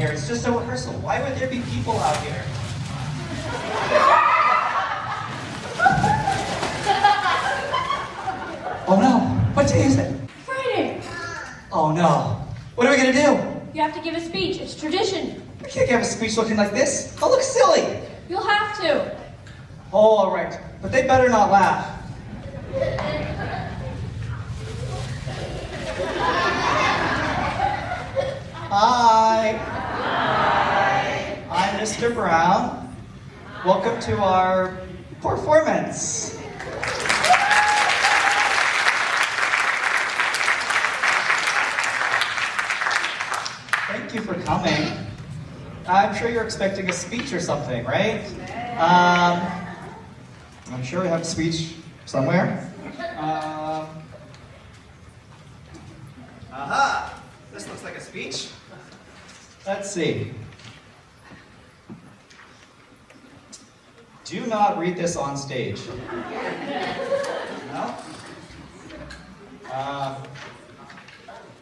here. It's just a rehearsal. Why would there be people out here? Oh no, what day is it? Friday. Oh no, what are we gonna do? You have to give a speech. It's tradition. We can't give a speech looking like this. I'll look silly. You'll have to. Oh, all right, but they better not laugh. Hi. Hi. I'm Mr. Brown. Welcome to our performance. Thank you for coming. I'm sure you're expecting a speech or something, right? I'm sure we have a speech somewhere. Aha! This looks like a speech. Let's see. Do not read this on stage. No?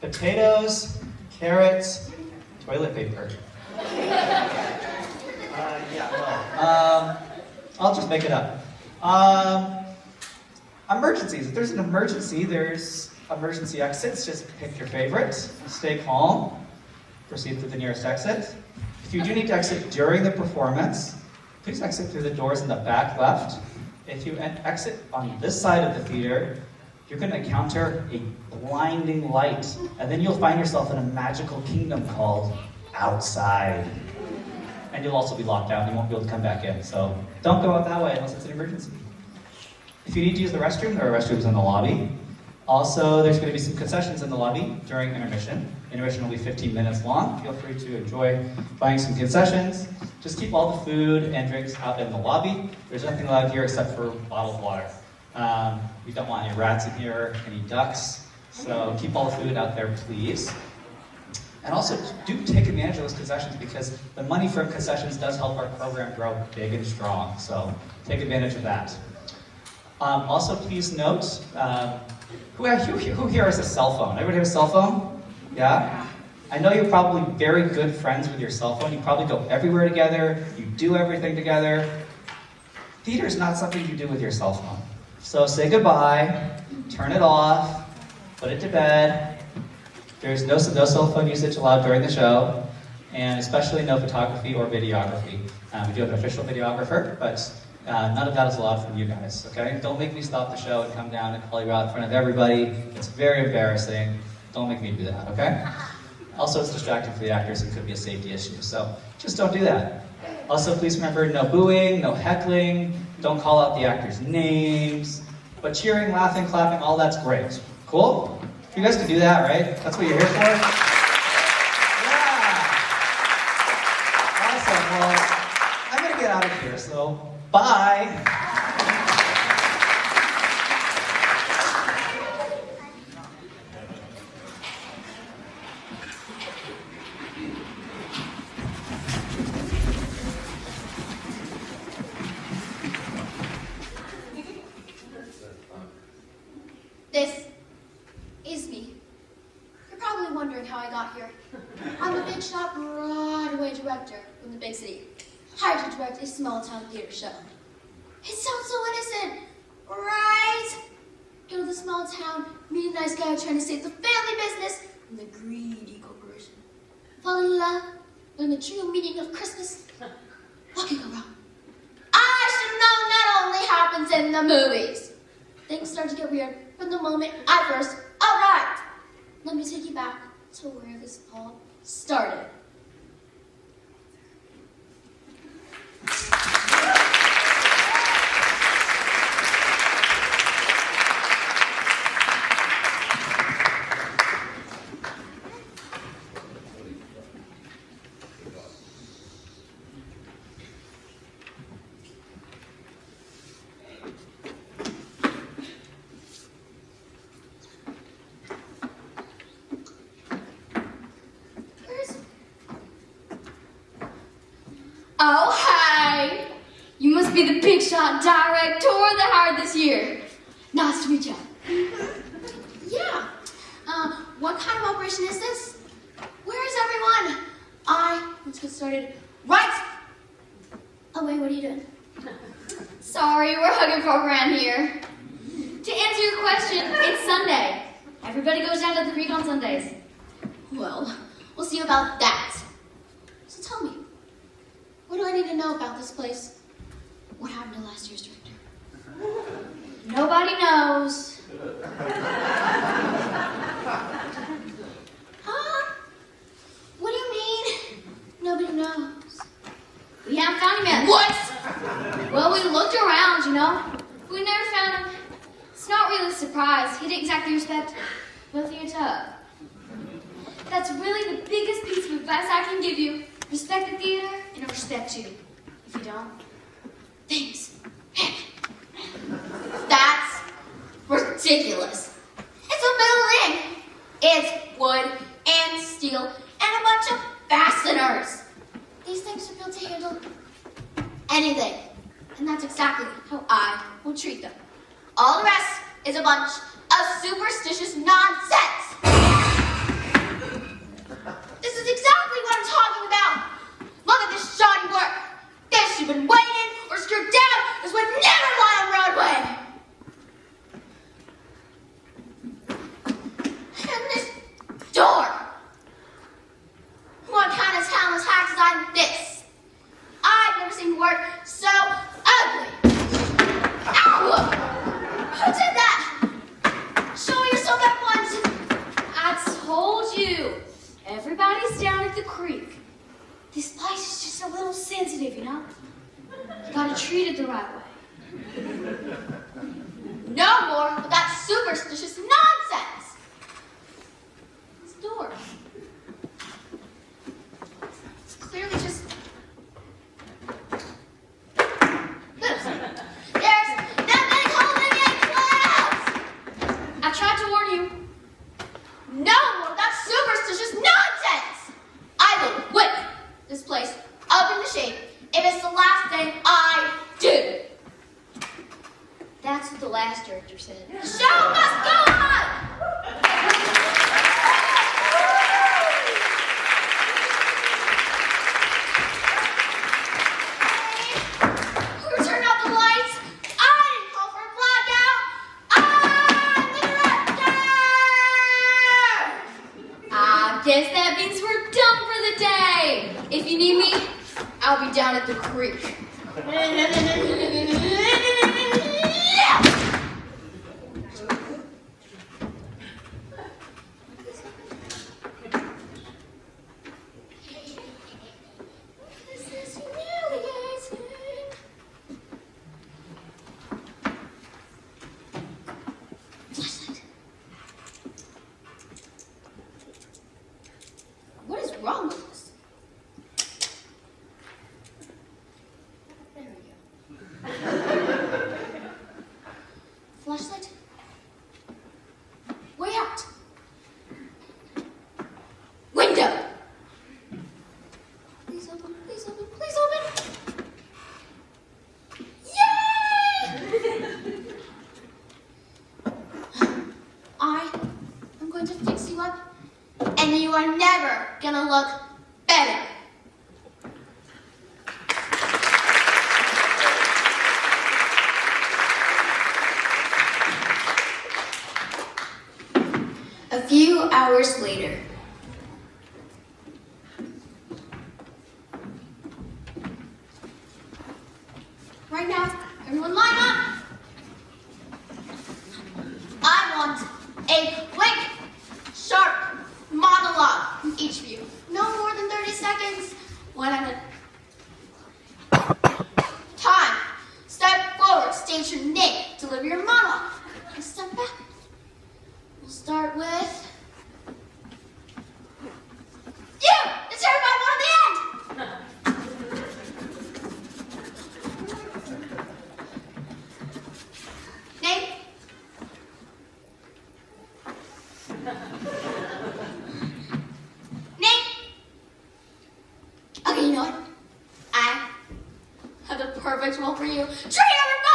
Potatoes, carrots, toilet paper. I'll just make it up. Emergencies. If there's an emergency, there's emergency exits. Just pick your favorite. Stay calm. Proceed through the nearest exit. If you do need to exit during the performance, please exit through the doors in the back left. If you exit on this side of the theater, you're going to encounter a blinding light, and then you'll find yourself in a magical kingdom called outside. And you'll also be locked out, and you won't be able to come back in. So don't go out that way unless it's an emergency. If you need to use the restroom, there are restrooms in the lobby. Also, there's going to be some concessions in the lobby during intermission. Intermission will be 15 minutes long. Feel free to enjoy buying some concessions. Just keep all the food and drinks out in the lobby. There's nothing allowed here except for bottled water. We don't want any rats in here, any ducks. So keep all the food out there, please. And also, do take advantage of those concessions because the money from concessions does help our program grow big and strong. So take advantage of that. Also, please note, who here has a cell phone? Everybody have a cell phone? Yeah? I know you're probably very good friends with your cell phone. You probably go everywhere together. You do everything together. Theater is not something you do with your cell phone. So say goodbye, turn it off, put it to bed. There's no cell phone usage allowed during the show, and especially no photography or videography. We do have an official videographer, but none of that is allowed from you guys, okay? Don't make me stop the show and come down and call you out in front of everybody. It's very embarrassing. Don't make me do that, okay? Also, it's distracting for the actors and could be a safety issue, so just don't do that. Also, please remember, no booing, no heckling, don't call out the actors' names, but cheering, laughing, clapping, all that's great. Cool? You guys can do that, right? That's what you're here for? Yeah! Awesome, well, I'm gonna get out of here, so bye! This is me. You're probably wondering how I got here. I'm a big shot Broadway director from the big city, hired to direct a small town theater show. It sounds so innocent, right? Go to the small town, meet a nice guy trying to save the family business from the greedy corporation. Fall in love, learn the true meaning of Christmas. What can go wrong? I should have known that only happens in the movies. Things start to get weird from the moment I first arrived. Let me take you back to where this all started. Oh, hi! You must be the big shot director that hired this year. Nice to meet you. Yeah. What kind of operation is this? Where is everyone? I Let's get started right away. What are you doing? Sorry, we're hugging program here. To answer your question, it's Sunday. Everybody goes down to the creek on Sundays. Well, we'll see about that. So tell me, what do I need to know about this place? What happened to last year's director? Nobody knows. Huh? What do you mean? Nobody knows. We haven't found him yet. What? Well, we looked around, you know. We never found him. It's not really a surprise. He didn't exactly respect both of your tub. That's really the biggest piece of advice I can give you. Respect the theater, and it'll respect you. If you don't, things happen. That's ridiculous. It's a metal ring. It's wood and steel and a bunch of fasteners. These things are built to handle anything. And that's exactly how I will treat them. All the rest is a bunch of superstitious nonsense. This is exactly what I'm talking about. Look at this shoddy work. This you've been waiting or screwed down is what never lie on Broadway. And this door. What kind of talentless hack designed this? I've never seen work so ugly. Ow! Who did that? Show yourself at once. I told you. Everybody's down at the creek. This place is just a little sensitive, you know? You gotta treat it the right way. No more of that superstitious nonsense. This door. It's clearly just loose. There's nothing holding it closed. I tried to warn you. No more of that superstitious nonsense. I will whip this place up in the shade if it's the last thing I do. That's what the last director said. The show must go on! Hey, who turned out the lights? I didn't call for a blackout. I'm the director! I guess that means we're done for the day. If you need me, I'll be down at the creek. This is humiliating. Flashlight. What is wrong with this? There we go. Flashlight. Way out. Window. Please open, please open, please open. Yay! I am going to fix you up, and you are never gonna look better. A few hours later. Right now, everyone line up. I want a quick, sharp monologue from each of you. No more than 30 seconds. 1 minute. Time. Step forward, state your name, deliver your monologue, and step back. We'll start with you! The terrified one at the end! Name? Name? Okay, you know what? I have the perfect role for you. Train everybody!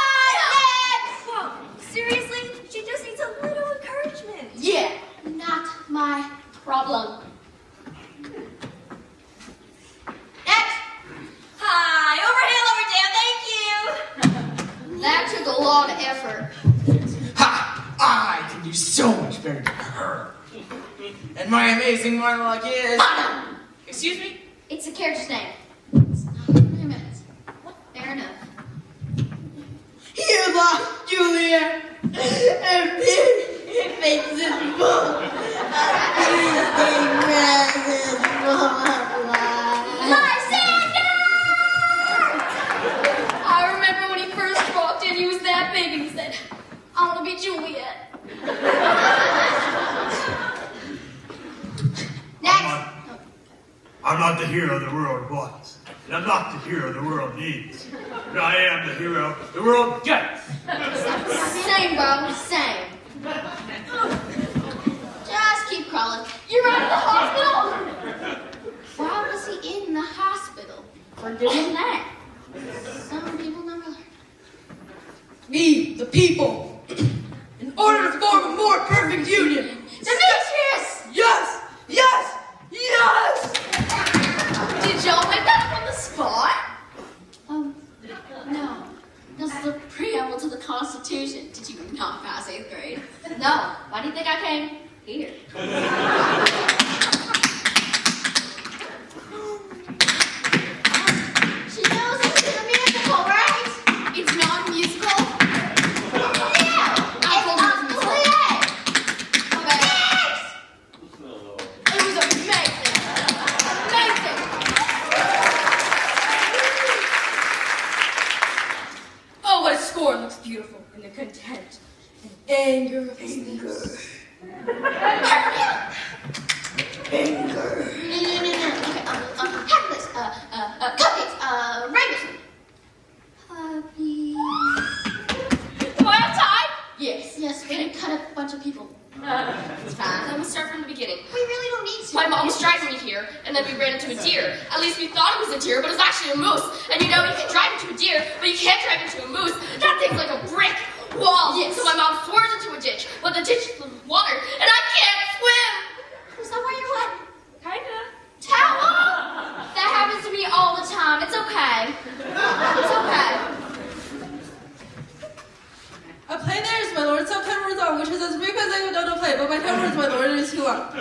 Whoa, seriously? She just needs a little encouragement. Yeah, not my problem. effort. Ha! I can do so much better than her. And my amazing monologue is... Excuse me? It's a character's name. It's not 3 minutes. Fair enough. You lost Julia, and it makes it full. I remember when he first walked in, he was that big and he said, I want to be Juliet. Next. I'm not the hero the world wants, and I'm not the hero the world needs. But I am the hero the world gets. Same, bro. Same. Just keep crawling. You're out of the hospital? Why was he in the hospital for doing that? Some people never learn. Me, the people, in order to form a more perfect union. Demetrius! Yes! Yes! Yes! Did y'all make that up on the spot? No. This is the preamble to the Constitution. Did you not pass 8th grade? No. Why do you think I came here? She knows this is a musical, right? It's not a musical. Yeah! It's a play! Okay. Next! It was amazing. Amazing. Oh, what a score. It looks beautiful. And the content and anger of his lips. No. Okay, happiness, cupcakes, rainbows. Puppies. Do I have time? Yes, we're gonna cut a bunch of people. It's fine. Let me start from the beginning. We really don't need to. My mom was driving me here, and then we ran into a deer. At least we thought it was a deer, but it was actually a moose. And you know, you can drive into a deer, but you can't drive into a moose. That thing's like a brick wall. Yes. So my mom swerves into a ditch, but the ditch is full of water, and I can't swim. Is that why you're wet? Kinda. Towel! That happens to me all the time. It's okay. It's okay. A play there is my lord, some 10 words on, which is as brief as I would know to play, but my 10 words, my lord, is who are.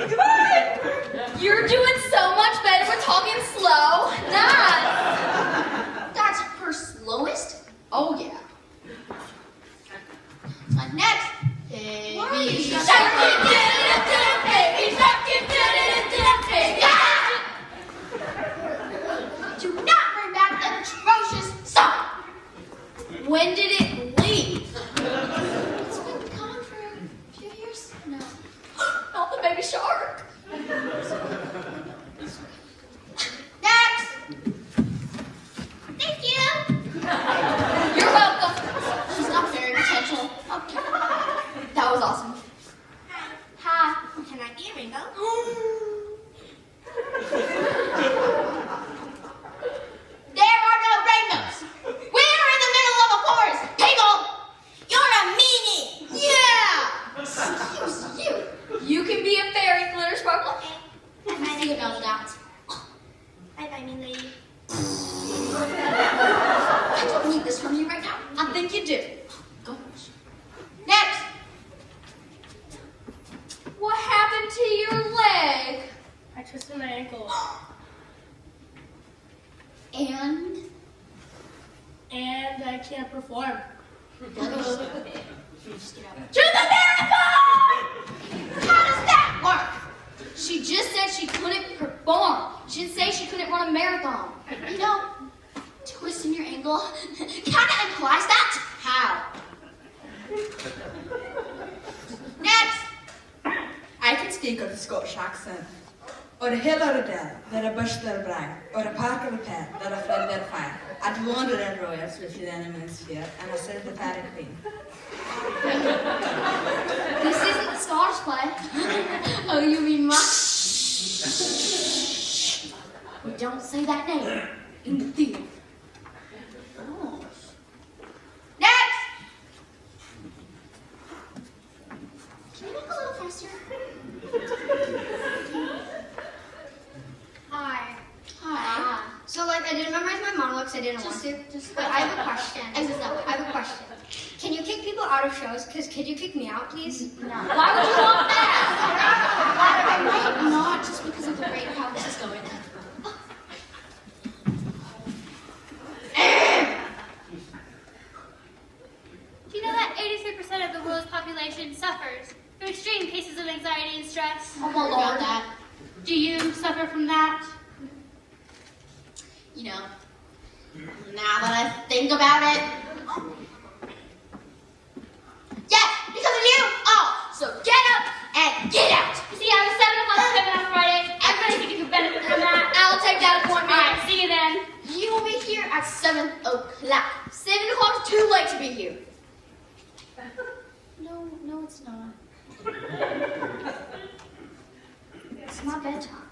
You're doing so much better with talking slow. Nice. That's her slowest? Oh, yeah. Next. Baby shark. Baby shark, baby shark. Do not bring back that atrocious song. When did it leave? It's been gone for a few years now. Not the baby shark. Next. Thank you. You're welcome. She's got fairy potential. Okay. That was awesome. Hi. Can I be a rainbow? There are no rainbows. We're in the middle of a forest. People. You're a meanie! Yeah. Excuse you. You can be a fairy, glitter sparkle. Let me see about that. Bye-bye, mean lady. I don't need this from you right now. I think you do. Gosh. Next. What happened to your leg? I twisted my ankle. And I can't perform. just get out. To the marathon! How does that work? She just said she couldn't perform. She didn't say she couldn't run a marathon. You know, twisting your ankle kind of implies that. How? Next. I can speak with a Scottish accent. Or a hill or a dell, there a bush there a brag, or a park or a pen, there a flood there a fire. I'd wander in royals with you then in minutes here, and I said the fairy queen. This isn't the Scottish play. Oh, you mean my... We don't say that name in the theater. Oh. Next! Can you make a little faster? Hi. Hi. So, like, I didn't memorize my monologues. I didn't want to. But I have a question. Exit that way. I have a question. Can you kick people go out of shows, because could you kick me out, please? No. Why would you want that? I might not, just because of the rate of how this is going. Do you know that 83% of the world's population suffers from extreme cases of anxiety and stress? I'm all about that. Do you suffer from that? You know, now that I think about it. Yes, because of you! Oh, so get up and get out! You see, I was 7 o'clock coming on Friday. Everybody think you could benefit from that. I'll take that appointment. Alright, see you then. You will be here at 7 o'clock. 7 o'clock is too late to be here. No, it's not. It's not bedtime.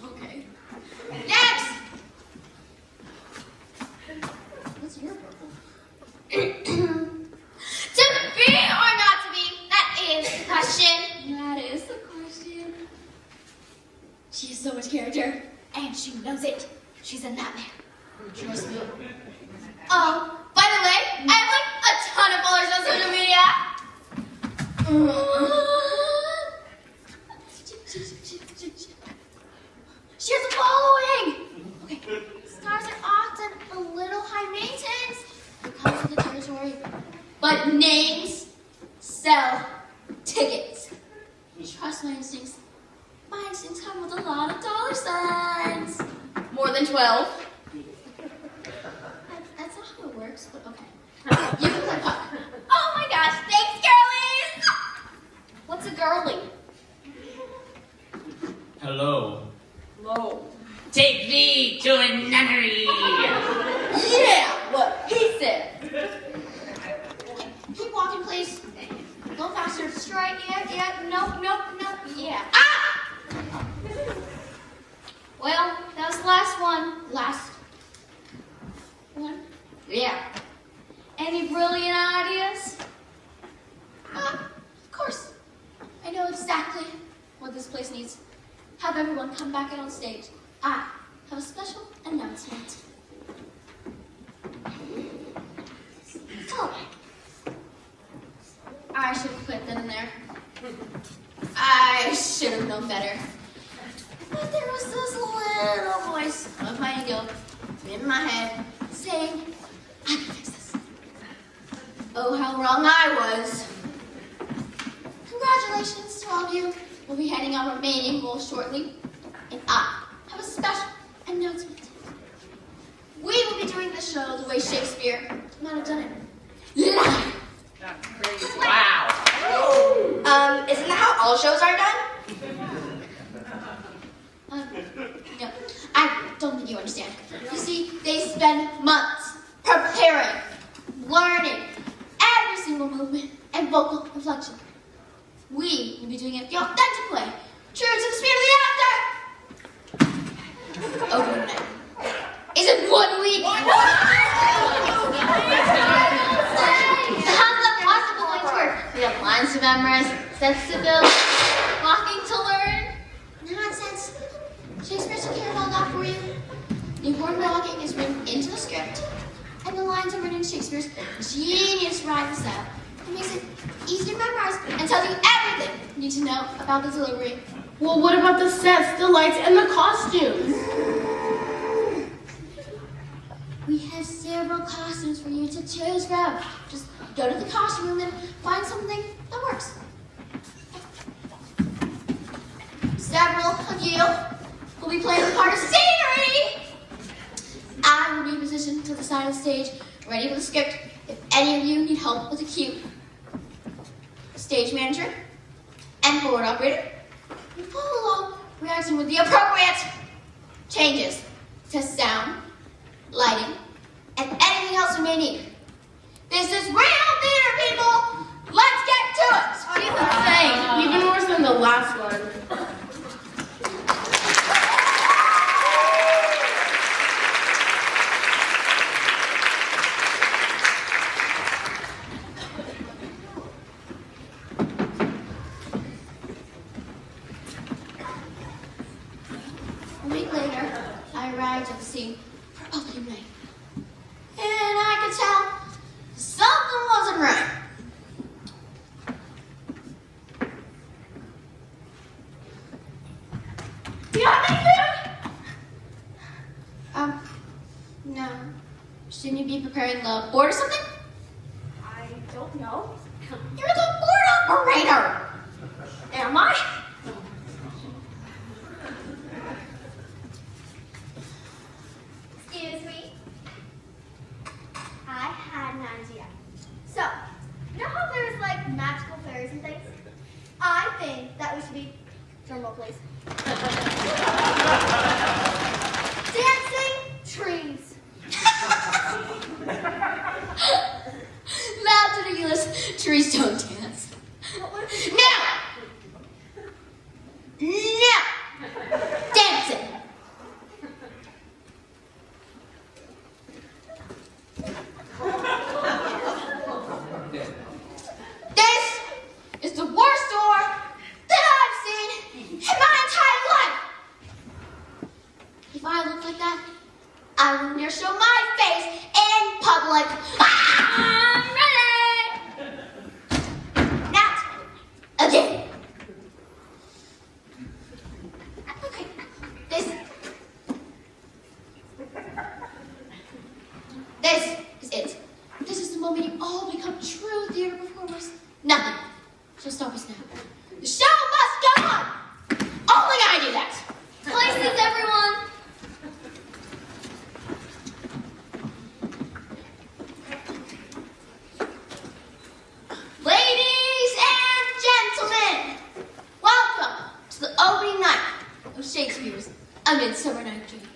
Okay. Next! What's your purple? To be or not to be? That is the question. That is the question. She has so much character, and she knows it. She's a nightmare. Trust me. Oh, by the way, I have like a ton of followers on social media. She has a following. Okay, stars are often a little high maintenance because of the territory, but names sell tickets. Trust my instincts. My instincts come with a lot of dollar signs. More than 12. That's not how it works, but okay. You can play puck. Oh my gosh, thanks, girlies! What's a girly? Hello. Low. Take thee to a nunnery. Yeah, what he said. Keep walking, please. Go faster. Straight, yeah, nope, yeah. Ah! Well, that was the last one. Last one? Yeah. Any brilliant ideas? Of course. I know exactly what this place needs. Have everyone come back out on stage. I have a special announcement. So, I should have put that in there. I should have known better. But there was this little voice of my ego in my head saying, I can fix this. Oh, how wrong I was. Congratulations to all of you. We'll be handing out remaining goals shortly. And I have a special announcement. We will be doing the show the way Shakespeare might have done it. Live. That's crazy. Wow. Isn't that how all shows are done? No, I don't think you understand. You see, they spend months preparing, learning every single movement and vocal inflection. We will be doing it the authentic way, true to the spirit of the actor. Overnight. Is it 1 week? How's that possible going to work? We have lines to memorize, sets to build, walking to learn. Nonsense. Shakespeare took care of all that for you. The important blocking is written into the script, and the lines are written in Shakespeare's genius writing style. It makes it easy to memorize and tells you everything you need to know about the delivery. Well, what about the sets, the lights, and the costumes? We have several costumes for you to choose from. Just go to the costume room and find something that works. Several of you will be playing the part of scenery. I will be positioned to the side of the stage, ready for the script. If any of you need help with a cue, stage manager and board operator will follow along, reacting with the appropriate changes to sound, lighting, and anything else we may need. This is real theater, people! Let's get to it! She's insane. Even worse than the last one. A week later, I arrived at the scene for opening night. And I could Shouldn't you be preparing the board or something? I don't know. You're the board operator! Am I? Excuse me. I had an idea. So, you know how there's like magical fairies and things? I think that we should be, drumroll please, dancing trees. That's ridiculous. Trees don't dance. Now! Now! Dancing! This is the worst door that I've seen in my entire life! If I look like that, I will never show my face in public. I'm ready! Not again. Okay, this is it. This is the moment you all become true theater performers. Nothing shall stop us now. The show must go on! Only I do that. Places, everyone. Ladies and gentlemen, welcome to the opening night of Shakespeare's A Midsummer Night's Dream.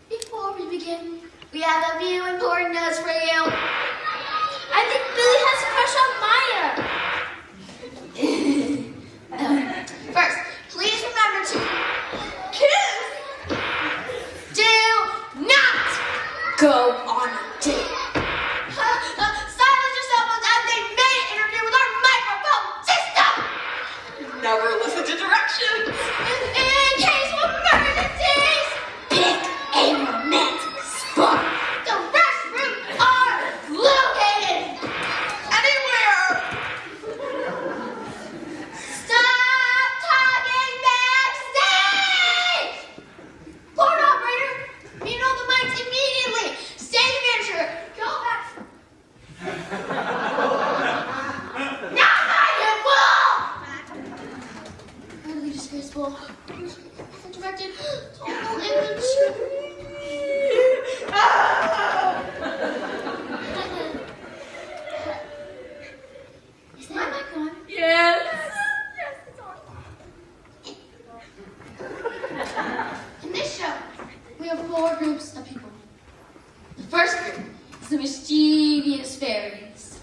Before we begin, we have a few important notes for you. I think Billy has a crush on Maya. First, please remember to kiss. Do not go on a date. Silence yourself as they may interfere with our microphone system. Never listen to directions. In case of emergencies, pick a romantic spot. The restrooms are located Anywhere. Stop talking backstage! Board operator, mute all the mics immediately. Stage manager, go back. Now I am full! Utterly disgraceful. Directed total immaturity. Is that mic on? Yes. Yes, it's on. In this show, we have 4 groups of people. The first group is the mischievous fairies.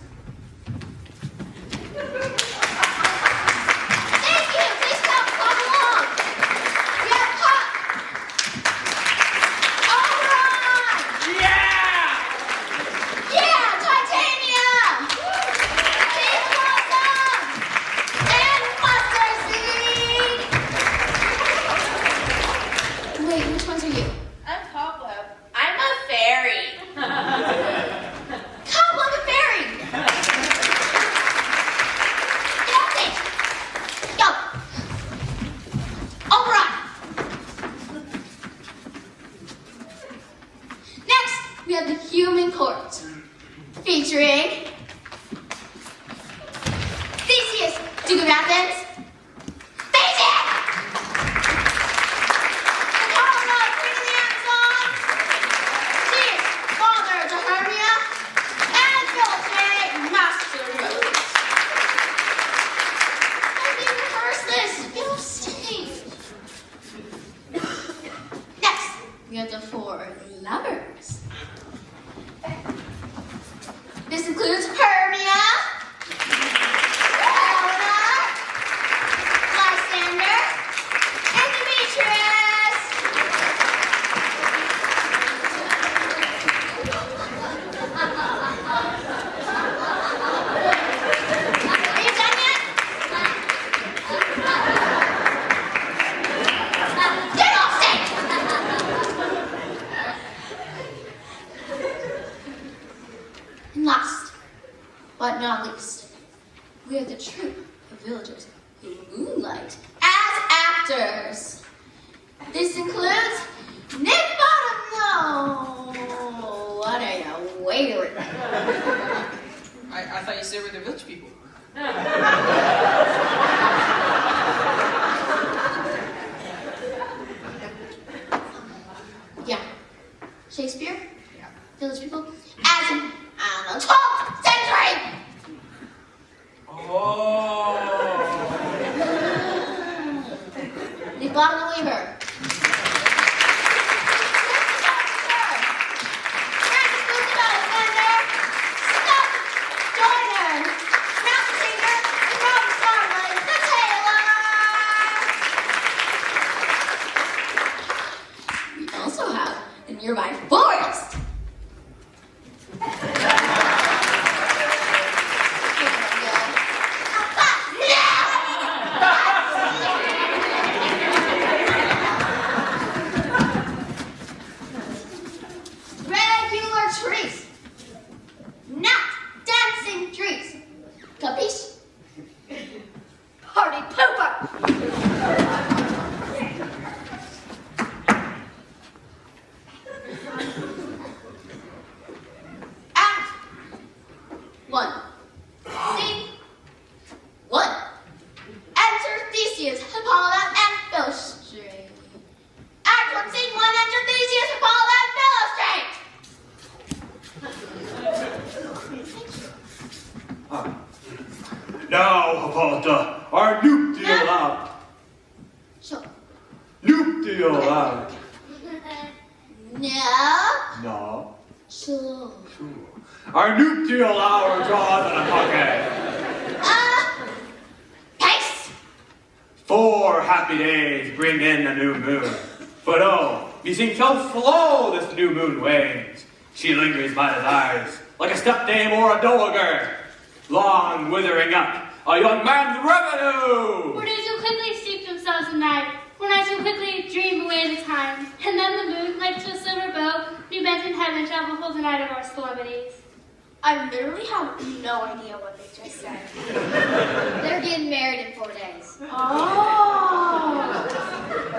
Thank you! Please stop, follow along! We have Puck! Oberon! Yeah, Titania! Team Blossom! And Mustard Seed! Wait, which ones are you? I'm Cobweb. I'm a fairy. Come like a fairy! Get off stage! Go! Alright! Next, we have the human court, featuring Theseus, Duke of Athens. Theseus! Apollo, Queen of the Amazon. Zeus, father to Hermia. And Philip, Master Rose. I didn't rehearse this. Get off stage. Next, we have the 4 lovers. This includes Hermia, Helena, Lysander, and Demetrius. Are you done yet? Get off stage! And last, but not least, we are the troupe of villagers who moonlight as actors. This includes Nick Bottom, no, weird. I thought you said we're the village people. Yeah. Shakespeare? Yeah. Village people? As in the 12th century! Oh. They've got an believer. Nearby forest. Regular trees, not dancing trees. Capiche? Party pooper. One. Scene 1. Enter Theseus, Hippolyta, and Philostrate. Act 1, Scene 1. Enter Theseus, Hippolyta, and Philostrate. Now, Hippolyta, our nuptial hour. Sure. Nuptial hour. No. No. Sure. Our nuptial hour draws on a pocket. Pace. 4 happy days bring in a new moon. But oh, methinks how slow this new moon wanes. She lingers by his eyes, like a stepdame or a dowager, long withering up a young man's revenue. For days will quickly steep themselves in night, for nights will quickly dream away the time, and then the moon, like to a silver bow, new bent in heaven, shall behold the night of our calamities. I literally have no idea what they just said. They're getting married in 4 days. Oh.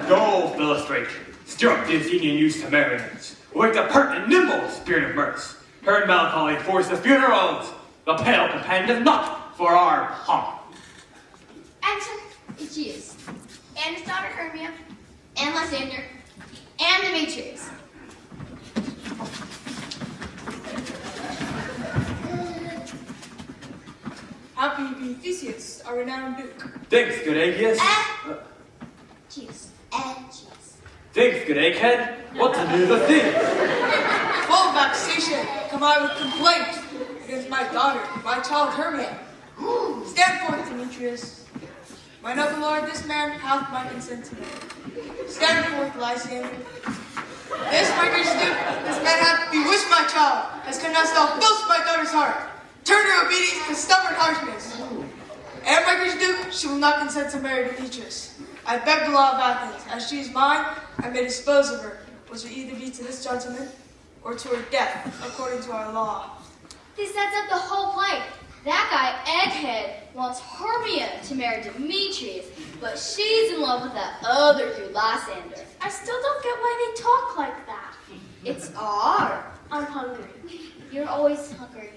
Go, Philostrate, stir up the Athenian youth Samaritans. Wake the pert and nimble spirit of mirth. Turn melancholy force the funerals. The pale companion is not for our pomp. Enter Aegeus, and his daughter Hermia, and Lysander, and Demetrius. Happy be Theseus, our renowned duke. Thanks, good Aegeus. Aegeus, Aegeus. Thanks, good egghead. What to do the thing? Full of vexation, come I with complaint against my daughter, my child Hermia. Stand forth, Demetrius. My noble lord, this man hath my consent to marry. Stand forth, Lysander. This, my gracious duke, this man hath bewitched my child, has canst thou filth my daughter's heart. Turn her obedience to stubborn harshness. And my gracious duke, she will not consent to marry Demetrius. I beg the law of Athens, as she is mine, I may dispose of her, which will either be to this gentleman or to her death, according to our law. This sets up the whole play. That guy, Egghead, wants Hermia to marry Demetrius, but she's in love with that other dude, Lysander. I still don't get why they talk like that. It's odd. I'm hungry. You're always hungry.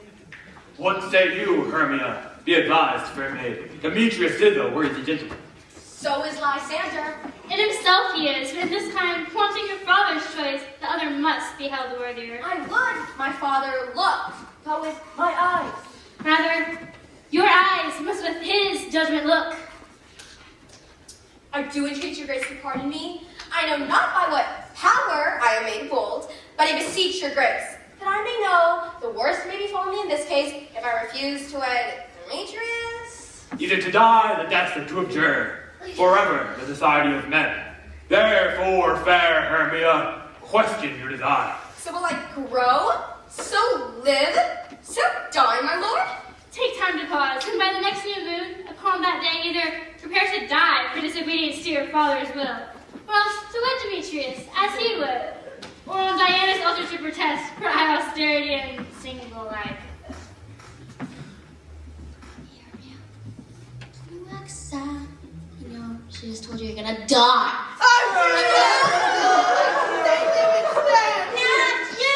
What say you, Hermia? Be advised, fair maid. Demetrius is a worthy gentleman. So is Lysander. In himself he is, but this time, wanting your father's choice, the other must be held worthier. I would. My father looked, but with my eyes. Rather, your eyes must with his judgment look. I do entreat your grace to pardon me. I know not by what power I am made bold, but I beseech your grace, that I may know the worst may befall me in this case if I refuse to wed Demetrius. Either to die, the death, or to abjure forever the society of men. Therefore, fair Hermia, question your desire. So will I grow, so live, so die, my lord? Take time to pause, and by the next new moon, upon that day, either prepare to die for disobedience to your father's will, or else to wed Demetrius, as he would, or on Diana's altar to protest for high austerity and single life. You act sad. You know, she just told you you're gonna die. Not you!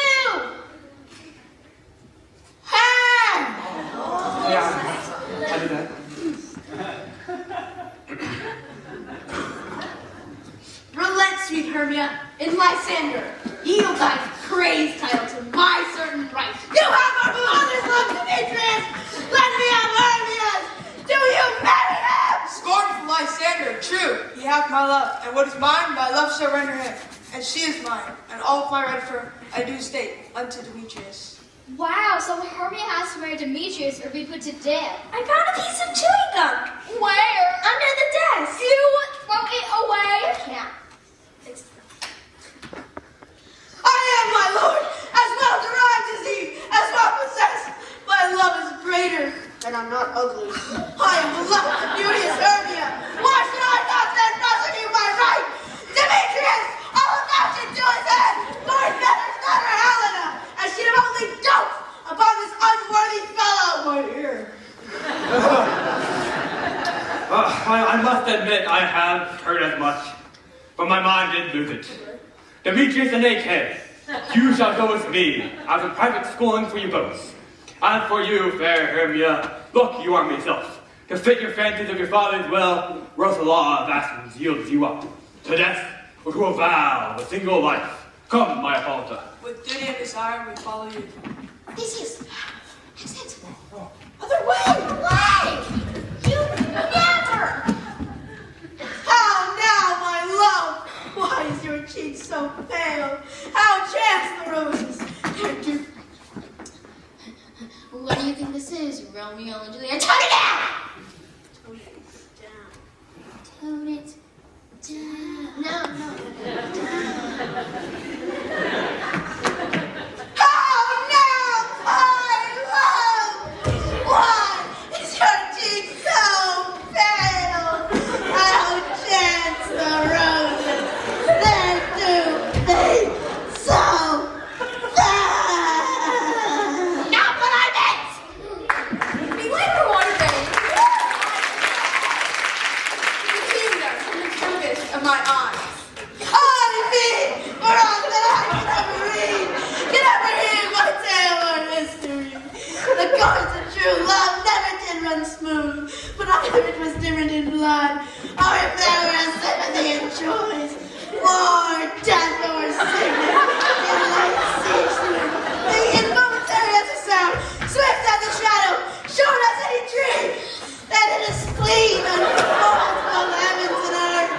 sweet Hermia, in Lysander, yield thy praise title to my certain right. You have our father's love, Demetrius! Let me have Hermia's! Do you marry him? Scornful Lysander, true, he hath my love, and what is mine, my love shall render him. And she is mine, and all of my right for her I do state unto Demetrius. Wow, so Hermia has to marry Demetrius or be put to death. I found a piece of chewing gum. Where? Under the desk. You throw it away? I can't. I am, my lord, as well derived as he, as well possessed. My love is greater, and I'm not ugly. I am beloved of beauteous Hermia. Why should I not then prosecute my right? Demetrius, all of thou should do his head, Lord Nether's daughter Helena, as she'd have only dote upon this unworthy fellow. My ear. I must admit I have heard as much, but my mind did lose it. Demetrius and AK, you shall go with me, as a private schooling for you both. And for you, fair Hermia, look you are myself. To fit your fancies of your father's will, or else the law of Athens yields you up to death, or to a vow of a single life. Come, my Hippolyta. With duty and desire, we follow you. Theseus, exit. Other way! You never! How now, my love? Why is your cheek so pale? How chance the roses? What do you think this is, Romeo and Juliet? Tone it down! Tone it down. How now, my love? Why is your cheek so pale? How chance the roses? Then do they so fast? Not what I meant! Be like for one thing. The kingdom from the tempest of my eyes. I mean, for all that I can ever hear my tale or mystery. The course of true love never did run smooth, but either it was different in blood, or if there were a sympathy in choice, war, death, or sickness, in late siege, the involuntary as a sound, swift as a shadow, short as any dream, that it is clean and full of heavens and earth,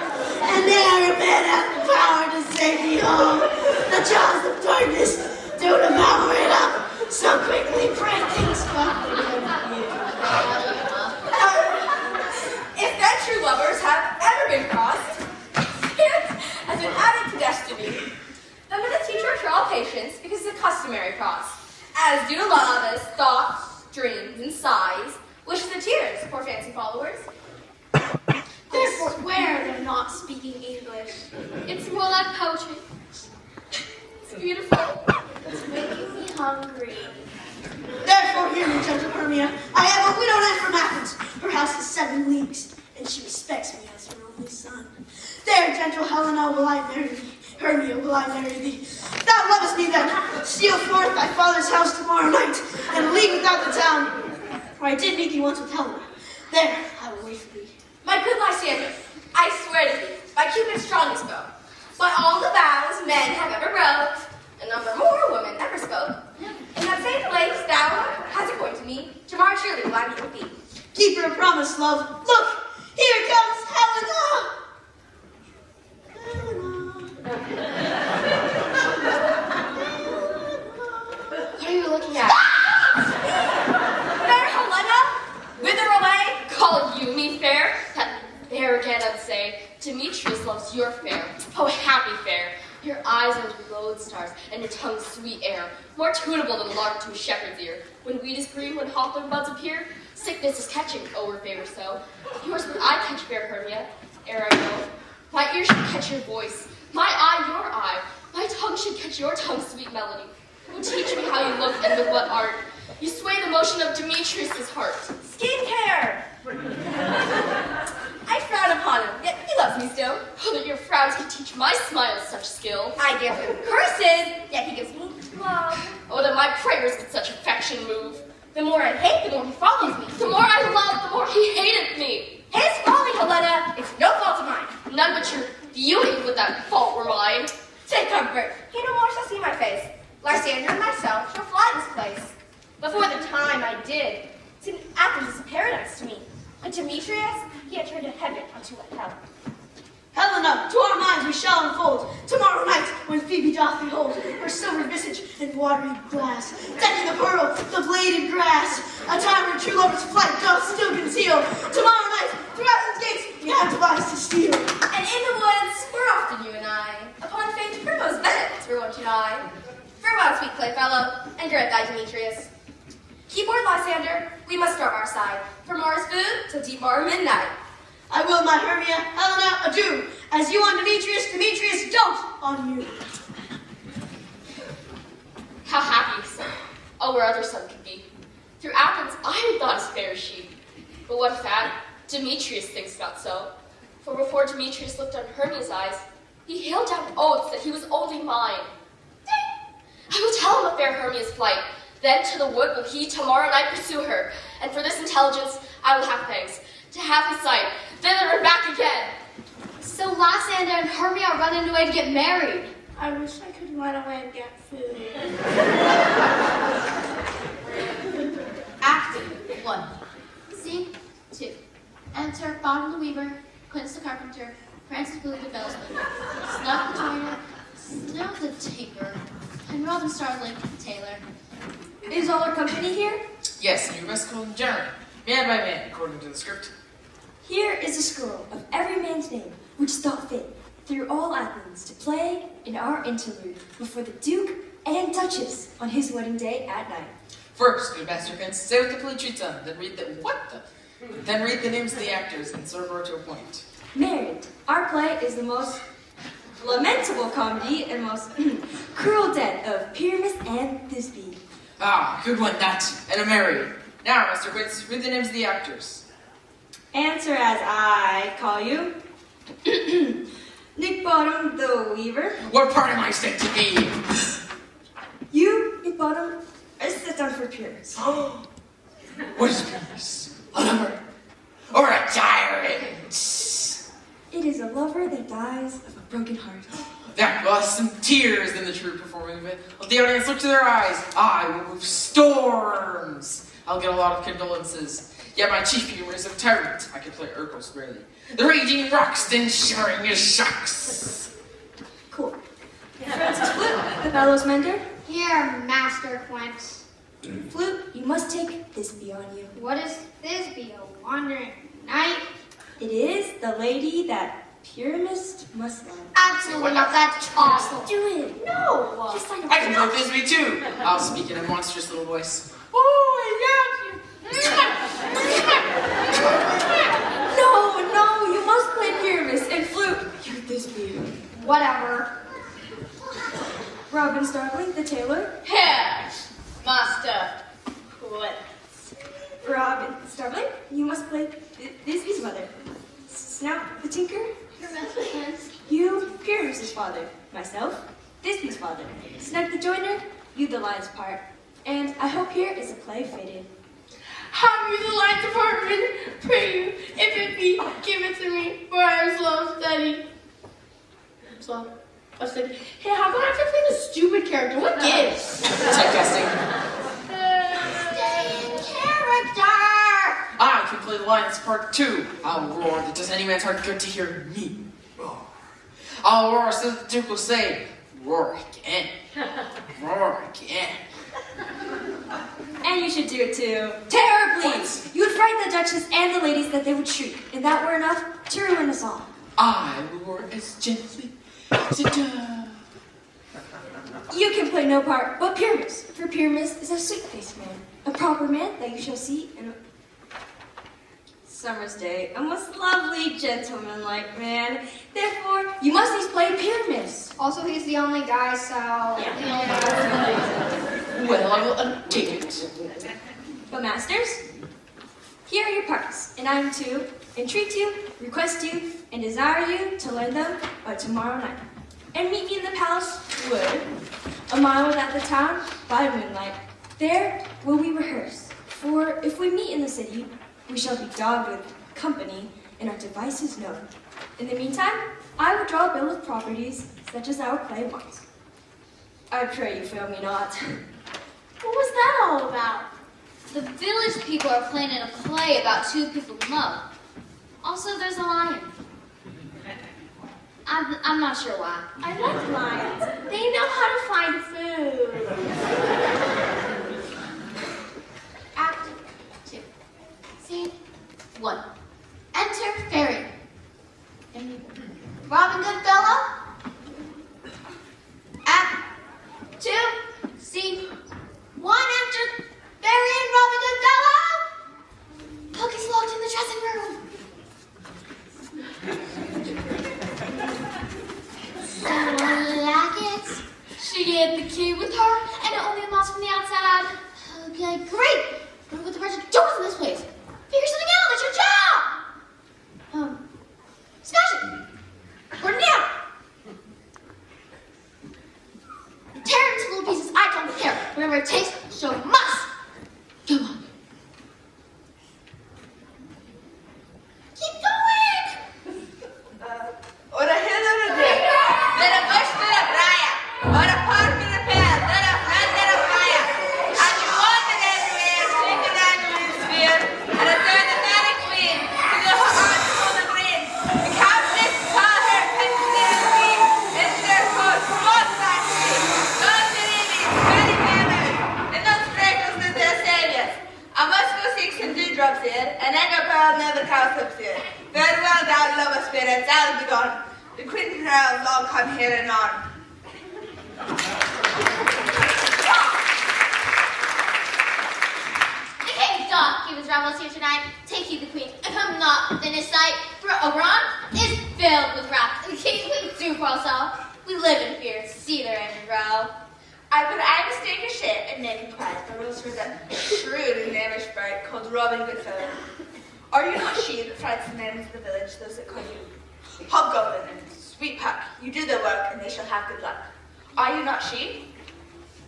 and ne'er man hath power to save thee all. The jaws of darkness do devour it up, so quickly break things If then true lovers have ever been crossed, it has been added to destiny. Then let us teach our trial patience, because it's a customary cross, as due to love as thoughts, dreams, and sighs, wishes and tears, poor fancy followers. Therefore, swear they're not speaking English. It's more like poetry. It's beautiful. It's making me hungry. Therefore, hear me, gentle Hermia. I am a widow nymph from Athens. Her house is 7 leagues, and she respects me as her only son. There, gentle Helena, will I marry thee. Hermia, will I marry thee. Thou lovest me then. Steal forth thy father's house tomorrow night, and leave without the town. For I did meet thee once with Helena. There, I will wait for thee. My good Lysander, I swear to thee, by Cupid's strongest bow, by all the vows men have ever wrote, a number more women ever spoke, in that same place thou hast appointed me, tomorrow surely will I meet with thee. Keep your promise, love. Look, here comes Helena. What are you looking at? Fair Helena, whither away? Call you me fair? That fair again, I'd say. Demetrius loves your fair. Oh, happy fair. Your eyes are lodestars, and your tongue sweet air, more tunable than lark to a shepherd's ear. When wheat is green, when hawthorn buds appear, sickness is catching, oh, her favor so. Yours would I catch, fair Hermia, ere I go. My ear should catch your voice, my eye your eye, my tongue should catch your tongue's sweet melody. Oh, teach me how you look and with what art you sway the motion of Demetrius' heart. Skincare! I frown upon him, yet he loves me still. Oh, that your frowns could teach my smiles such skill. I give him curses, yet he gives me love. Oh, that my prayers could such affection move. The more I hate, the more he follows me. The more I loved, the more he hated me. His folly, Helena, it's no fault of mine. None but your beauty would that fault remove. Lysander and myself shall fly this place. Before the time I did, Athens is a paradise to me. But Demetrius, he had turned a heaven unto a hell. Helena, to our minds we shall unfold. Tomorrow night, when Phoebe doth behold her silver visage and watery glass, decking the pearl, the bladed grass, a time when true lovers' flight doth still conceal. Tomorrow night, through Athens' gates, we have devised to steal. And in the woods, we're often you and I, upon famed primrose beds we're wont to lie. Farewell, sweet playfellow, and gird thy Demetrius. Keyboard Lysander, we must drop our side, from Mars food till deep hour midnight. I will, my Hermia, Helena, adieu. As you on Demetrius, Demetrius don't on you. How happy, son. Oh, where other son could be. Through Athens, I am thought as fair as she. But what if that? Demetrius thinks not so. For before Demetrius looked on Hermia's eyes, he hailed down oaths that he was only mine. Ding! I will tell him of fair Hermia's flight. Then to the wood will he tomorrow night pursue her. And for this intelligence, I will have thanks. To have his sight, thither and back again. So Lysander and Hermia are running away to get married. I wish I could run away and get food. Act 1. Scene 2. Enter Fawn the Weaver, Quince the Carpenter, Francis Blue the Bellsman, Snuff the Joiner, Snow the Tinker, and Robin Starling the Tailor. Is all our company here? Yes, and you must call them generally, man by man, according to the script. Here is a scroll of every man's name, which is thought fit through all Athens to play in our interlude before the Duke and Duchess on his wedding day at night. First, good Master Prince, say what the play treats on, then read the names of the actors and serve her to a point. Married. Our play is the most lamentable comedy and most cruel death of Pyramus and Thisbe. Ah, good one, that, and a married. Now, Master Prince, read the names of the actors. Answer as I call you. Nick Bottom the Weaver. What part am I said to be? You, Nick Bottom, sit down for Pyramus. What is Pyramus? A lover? Or a tyrant? It is a lover that dies of a broken heart. That will have some tears in the true performing of it. Let the audience look to their eyes. I will move storms. I'll get a lot of condolences. Yet my chief humor is a tyrant. I can play Urkel's rarely. The raging rocks, then shivering his shocks. Cool. Francis Flute, the bellows mender. Here, Master Quince. Flute, you must take Thisbe on you. What is Thisbe, a wandering knight? It is the lady that Pyramus must love. Absolutely not. That's awful. Do it. No. Just like I can play Thisbe too. I'll speak in a monstrous little voice. Oh, I love you. No, you must play Pyramus and Flute. You're Thisbe. Whatever. Robin Starling, the tailor. Here, Master Quince. Robin Starling, you must play Thisbe's mother. Snout, the tinker. You, Pyramus' father. Myself, Thisbe's father. Snug the joiner, you the lion's part. And I hope here is a play fitted. Have you the light department? Pray you, if it be, give it to me, for I am slow and steady. Slow. I was thinking, hey, how come I have to play the stupid character? What gives? Typecasting. Stay in character. I can play the lion's part too. I'll roar that does any man's heart good to hear me roar. I'll roar so that the Duke will say, roar again. Roar again. And you should do it too. Terribly! What? You would frighten the Duchess and the ladies that they would shriek, and that were enough to ruin us all. I will roar as gently as a dove. You can play no part but Pyramus, for Pyramus is a sweet-faced man, a proper man that you shall see in a summer's day, a most lovely, gentleman-like man. Therefore, you must needs play Pyramus. Also, he's the only guy, so... Well, I will undertake it. But masters, here are your parts, and I am to entreat you, request you, and desire you to learn them by tomorrow night. And meet me in the palace wood, a mile without the town, by moonlight. There will we rehearse, for if we meet in the city, we shall be dogged with company, and our devices known. In the meantime, I will draw a bill of properties, such as our play wants. I pray you fail me not. What was that all about? The village people are planning a play about two people in love. Also, there's a lion. I'm not sure why. I like lions. They know how to find food. Act 2. Scene 1. Enter Fairy. Robin Goodfellow. Act 2. Scene 1. Enter Fairy and Robin Goodfellow. Hook is locked in the dressing room. So lock it. She had the key with her, and it only unlocks from the outside. Okay, great. What about the pressure doors in this place? Figure something out. That's your job. Smash it. Burn it out. Tear it into little pieces. I don't care. Whatever it takes, show must. Come on. Keep going. Ora hela de Dera bush de la praia. Ora park in the path. Dera friend de la praia. And you want to get everywhere. Take an annual sphere. And a third of that queen. To the heart on the green. The captain saw her pension in the queen. Into their coat. What that queen? Those ladies, very famous. And those freckles that they're saviors. I must go seek some dewdrops here. And then go pearl another cowslips here. Very well, thou lover spirits, I'll be gone. The queen and I'll long come here and on. The king's dog keep his revels here tonight. Take you the queen, and come not within his sight. For Oberon is filled with wrath, and the king and queen do for us all. We live in fear to see their end and grow. I mistake a ship and name prize, but rules for the shrewd and knavish bright called Robin Goodfellow. Are you not she that frights the men of the village, those that call you hobgoblin and sweet puck? You do their work, and they shall have good luck. Are you not she?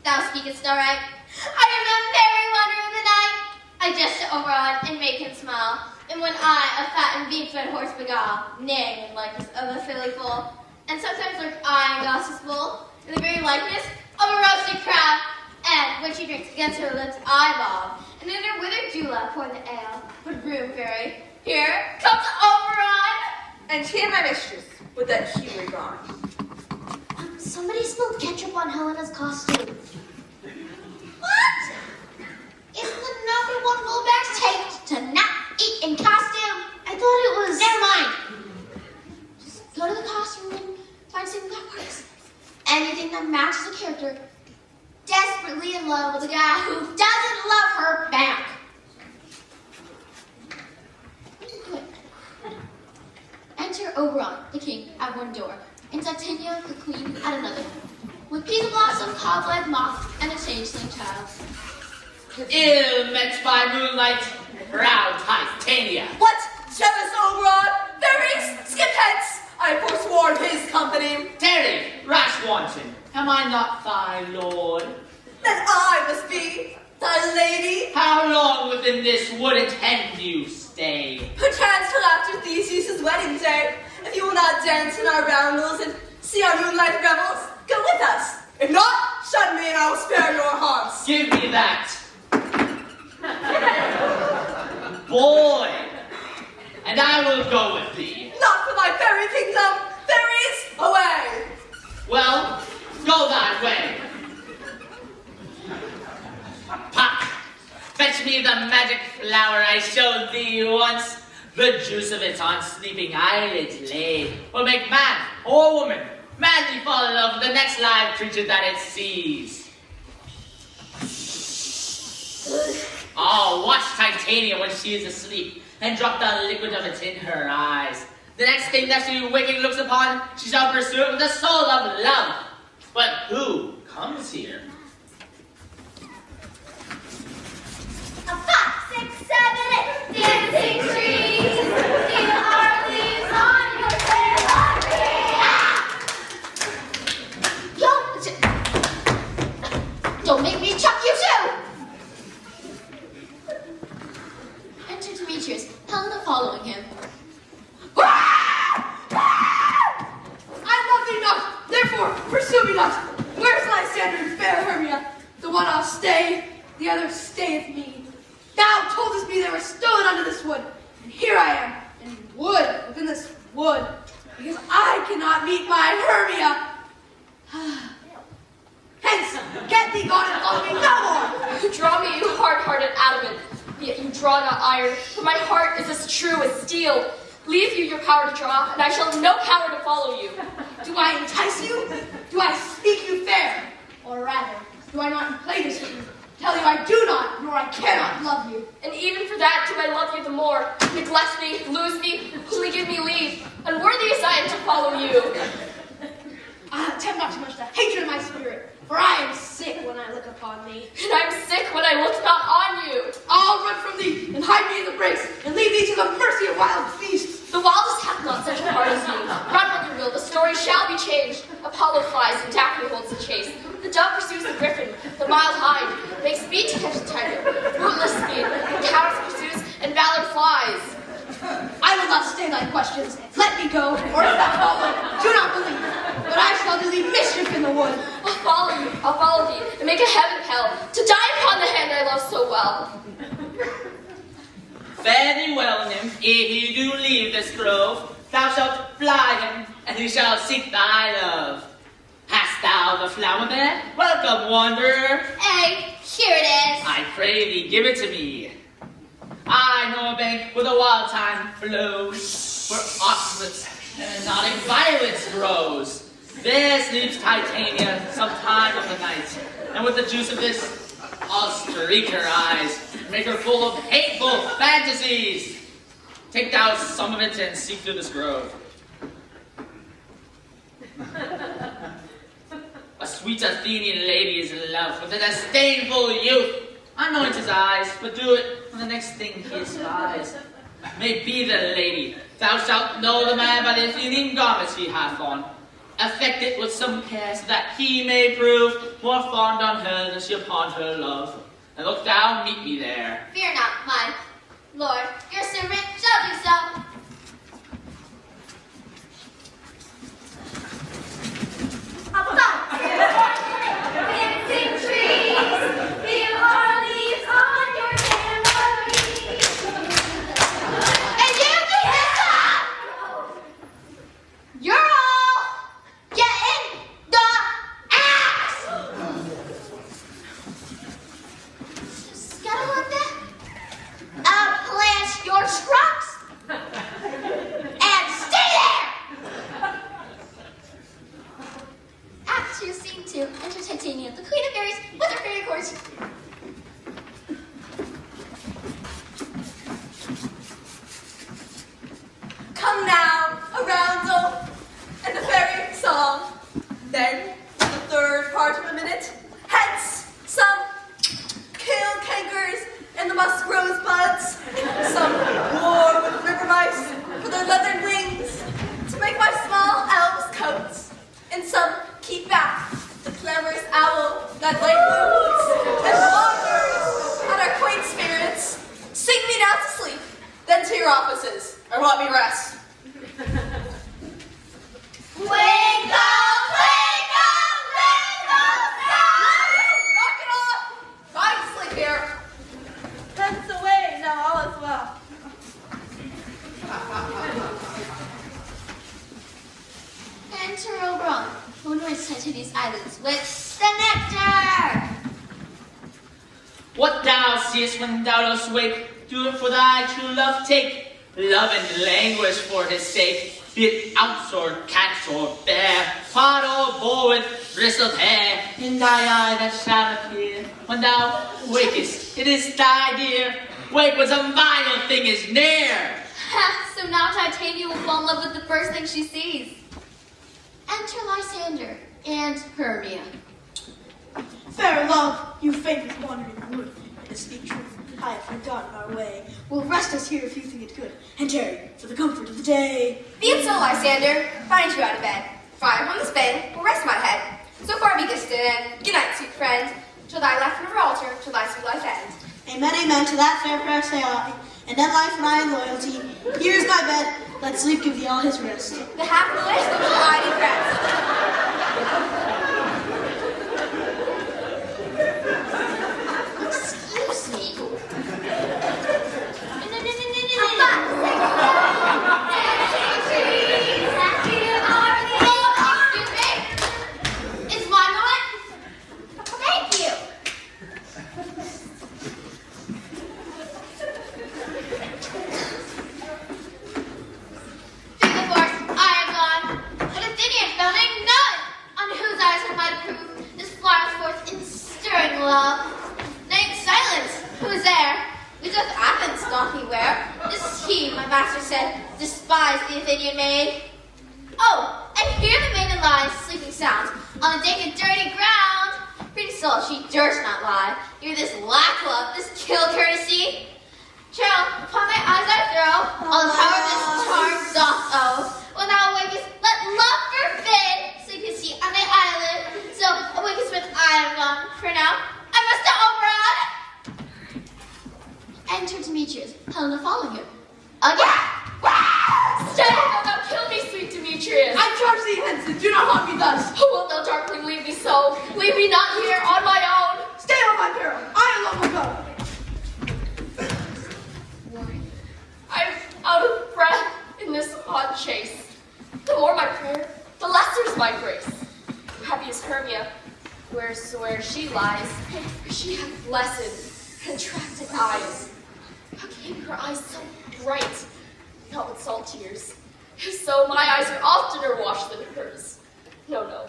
Thou speakest aright. I am the very wonder of the night. I jest to Oberon and make him smile. And when I, a fat and beef-fed horse beguile, neighing in likeness of a filly foal, and sometimes lurk I in gossip's bowl, in the very likeness of a roasted crab, and when she drinks against her lips, I bob, and in her withered dewlap pour the ale. But room fairy, here comes Oberon. And here my mistress, with that hue gone. Somebody spilled ketchup on Helena's costume. What? Isn't the number one rule of backstage to not eat in costume? I thought it was. Never mind. Just go to the costume and find something that works. Anything that matches a character desperately in love with a guy who doesn't love her back. Good. Enter Oberon, the king, at one door, and Titania, the queen, at another, with Pizza Blossom, Cobweb, Moth, and a changeling child. Ill met by moonlight, proud Titania. What? Jealous Oberon? Very skip hence! I forsworn his company. Tarry, rash wanton, am I not thy lord? Then I must be thy lady. How long within this wood intend you stay? Perchance till after Theseus' wedding day. If you will not dance in our roundels and see our moonlight revels, go with us. If not, shun me and I will spare your haunts. Give me that. Boy, and I will go with thee. Not for my fairy kingdom. Fairies, away. Well, go thy way. Puck, fetch me the magic flower I showed thee once. The juice of it on sleeping eyelids laid will make man or woman madly fall in love with the next live creature that it sees. Oh, watch Titania when she is asleep and drop the liquid of it in her eyes. The next thing that she waking looks upon, she shall pursue it with the soul of love. But who comes here? 5, 6, 7, 8. Dancing trees, feel our leaves on your tail. Don't make me chuck you too! Enter Demetrius, Helena following him. I'm not enough, therefore pursue me not. Where's Lycia? Alexander and fair Hermia, the one I'll stay, the other stayeth me. Thou toldest me they were stolen under this wood, and here I am, in wood, within this wood, because I cannot meet my Hermia. Hence, get thee gone and follow me no more. You draw me, you hard-hearted adamant, yet you draw not iron, for my heart is as true as steel. Leave you your power to draw, and I shall have no power to follow you. Do I entice you? Do I speak you fair? Or rather, do I not play this with you? Tell you I do not, nor I cannot love you. And even for that do I love you the more. Neglect me, lose me, only give me leave. Unworthy as I am to follow you. Tempt not too much the hatred of my spirit, for I am sick when I look upon thee. And I am sick when I look not on you. I'll run from thee, and hide me in the brakes, and leave thee to the mercy of wild beasts. The wildest hath not such a heart as you. Run when you will, the story shall be changed. Apollo flies, and Daphne holds the chase. The dove pursues the griffin, the mild hind makes speed to catch the tiger. Rootless speed, the cowards pursues, and valor flies. I will not stay thy questions. Let me go, or if thou follow, do not believe. But I shall do thee mischief in the wood. I'll follow thee, and make a heaven of hell, to die upon the hand I love so well. Fare thee well, nymph, ere he do leave this grove. Thou shalt fly him, and he shall seek thy love. Hast thou the flower there? Welcome, wanderer. Hey, here it is. I pray thee, give it to me. I know a bank where the wild thyme flows, where oxlips and nodding violets grows. There sleeps Titania some time of the night, and with the juice of this, I'll streak her eyes, make her full of hateful fantasies. Take thou some of it and seek through this grove. A sweet Athenian lady is in love with a disdainful youth. Anoint his eyes, but do it when the next thing he espies. May be the lady. Thou shalt know the man by the Athenian garments he hath on. Affect it with some care, so that he may prove more fond on her than she upon her love. And look thou meet me there. Fear not, my lord. Your servant shall do so. Dancing trees, feel our leaves on your tambourine. And you can hit up! You're all getting the axe! Scuttled plant your trunks and stay there! Act 2, Scene 2, enter Titania, the Queen of Fairies, with her fairy court. Come now, a roundel, and a fairy song. Then, the third part of a minute, hence some kale cankers and the musk rosebuds, some war with river mice for their leathern wings, to make my small elves coats, and some keep back the clamorous owl that late moons and wanders at our quaint spirits. Sing me now to sleep, then to your offices, or let me rest. Twinkle, twinkle, little star! Knock it off! I'm to sleep here. Thence away, now all is well. Enter Oberon, who anoints Titania's islands with the nectar! What thou seest when thou dost wake, do it for thy true love take. Love and languish for his sake, be it ounce or cat or bear, pot or boar with bristled hair. In thy eye that shall appear, when thou wakest, it is thy dear. Wake when some vile thing is near. So now Titania will fall in love with the first thing she sees. Enter Lysander and Hermia. Fair love, you faintly wandering wood, and to speak truth, I have forgotten our way. We'll rest us here if you think it good, and tarry for the comfort of the day. Be it so, Lysander. Find you out of bed. Fire on this bed will rest my head. So far be distant, and good night, sweet friend. Till thy left river altar, till thy sweet life end. Amen, amen, to that fair prayer say I, and then life and I in loyalty. Here is my bed, let sleep give thee all his rest. The half of the wish that shall I be pressed. Nay, silence! Who is there? We doth Athens doth he wear. This is he, my master said, despised the Athenian maid. Oh, and here the maiden lies, sleeping sound, on the dank and dirty ground. Pretty soul, she durst not lie. Hear this lack-love, this kill courtesy. Child, upon thy eyes I throw, all the power of this charm doth owe. When thou awakest, let love forbid, sleepest ye on thy eyelid. So awakest when I am gone, for now I must to overrun. Enter Demetrius, Helena following him. Again! Stay, thou thou kill me, sweet Demetrius. I charge thee hence, and do not haunt me thus. Oh, wilt thou darkling leave me so? Leave me not here on my own. Stay on my peril. I alone will go. I'm out of breath in this hot chase. The more my prayer, the lesser's my grace. Happy is Hermia, wheresoe'er she lies, for she hath blessed and attractive eyes. How came her eyes so bright? Not with salt tears. If so, my eyes are oftener washed than hers. No.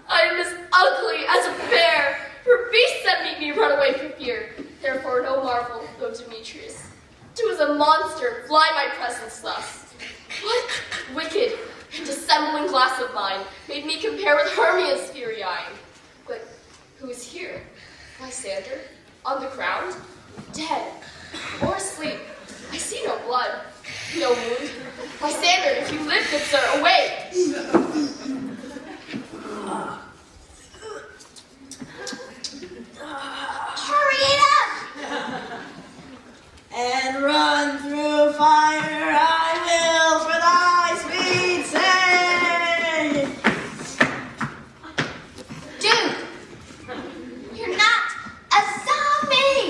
I am as ugly as a bear, for beasts that meet me run away for fear. Therefore, no marvel, though Demetrius, do as a monster fly my presence thus. What wicked and dissembling glass of mine made me compare with Hermia's fiery eye? But who is here? Lysander, on the ground, dead, or asleep. I see no blood, no wound. Lysander, if you live, good sir, awake! Hurry it up! And run through fire I will for thy speed's sake. Dude, you're not a zombie!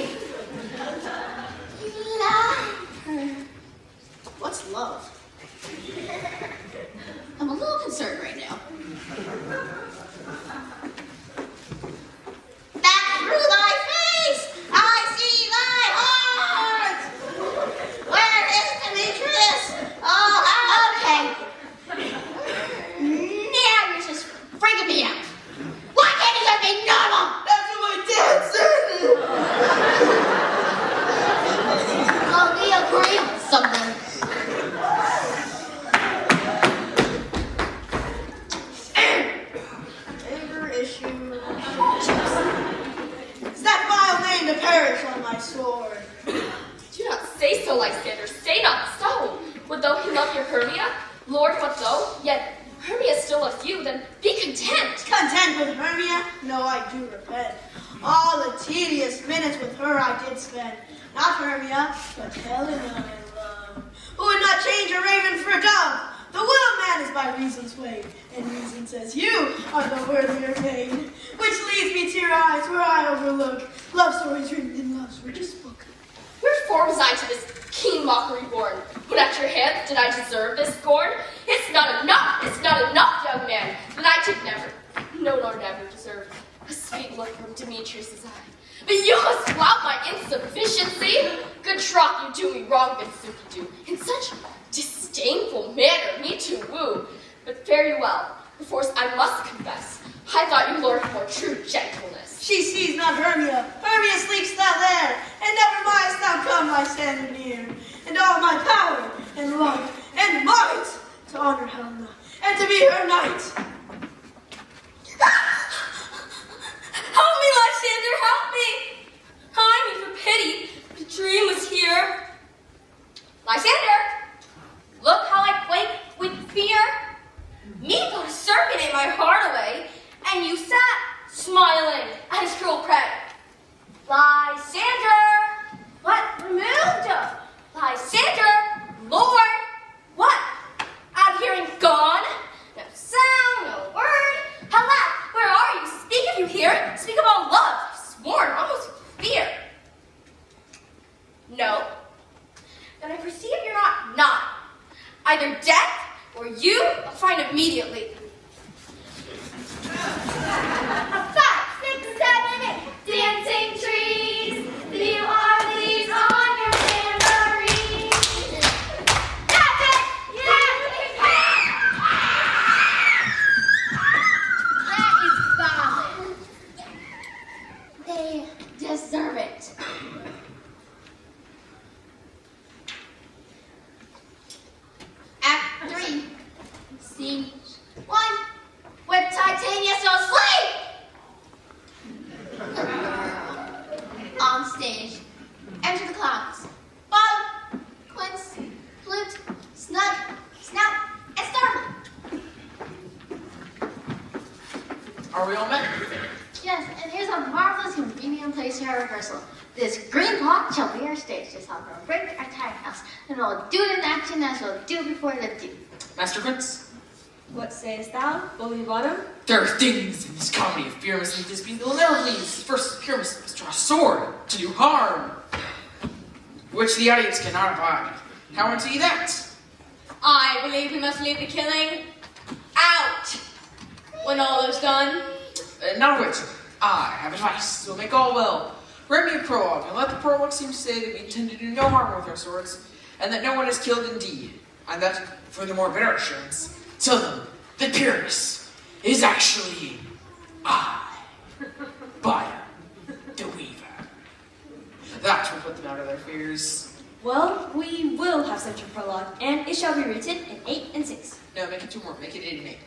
You lie. What's love? I'm a little concerned right now. Back through thy face, I see thy heart! Where is Demetrius? Oh, okay. Now you're just freaking me out. Why can't you just be normal? That's what my dad said. Oh, we agree on something. Ever issue. Is that vile name to perish on my sword? Do not say so, Lysander, say not so. Would though he love your Hermia? Lord, what though? Yet Hermia still loves you, then be content. Content with Hermia? No, I do repent. All the tedious minutes with her I did spend. Not Hermia, but Helena in love. Who would not change a raven for a dove? The will of man is by reason swayed, and reason says you are the worthier maid. Which leads me to your eyes where I overlook love stories written in love's richest book. Wherefore was I to this keen mockery born? When at your hands did I deserve this scorn? It's not enough, young man, that I did never, no nor never deserve a sweet look from Demetrius' eye. But you must flout my insufficiency. Good troth, you do me wrong, but so you do. In such disdainful manner, me to woo. But fare you well, perforce I must confess, I thought you Lord more true gentleness. She sees not Hermia. Hermia sleeps thou there, and never mindst thou come Lysander near. And all my power, and love, and might, to honor Helena, and to be her knight. Help me, Lysander, help me! Hide me for pity. The dream was here. Lysander, look how I quake with fear. Me put a serpent in my heart away, and you sat smiling at his cruel prey. Lysander, what removed? Lysander, Lord, what? Out here and gone? No sound, no word. Alack, where are you? Speak if you hear it. Speak about love. Sworn almost with fear. No. Then I perceive you're not. Either death or you I'll find immediately. 5, 6, 7, 8. Dancing trees. You are leaves on your tambourine. That's it! That is valid. They Are we all met? Yes, and here's a marvelous convenient place for our rehearsal. This green plot shall be our stage. Just have a break our time house, and we'll do it in action as we'll do before the do. Master Prince? What sayest thou, bully bottom? There are things in this comedy of Pyramus and Thisbe that will never please. First, Pyramus must draw a sword to do harm, which the audience cannot abide. How answer ye that? I believe we must leave the killing out when all is done. None of which I have advice that will make all well. Write me a prologue, and let the prologue seem to say that we intend to do no harm with our swords, and that no one is killed indeed, and that, for the more better assurance, tell them that Pyramus is actually I, Bion, the Weaver. That will put them out of their fears. Well, we will have such a prologue, and it shall be written in 8 and 6. No, make it 2 more. Make it 8 and 8.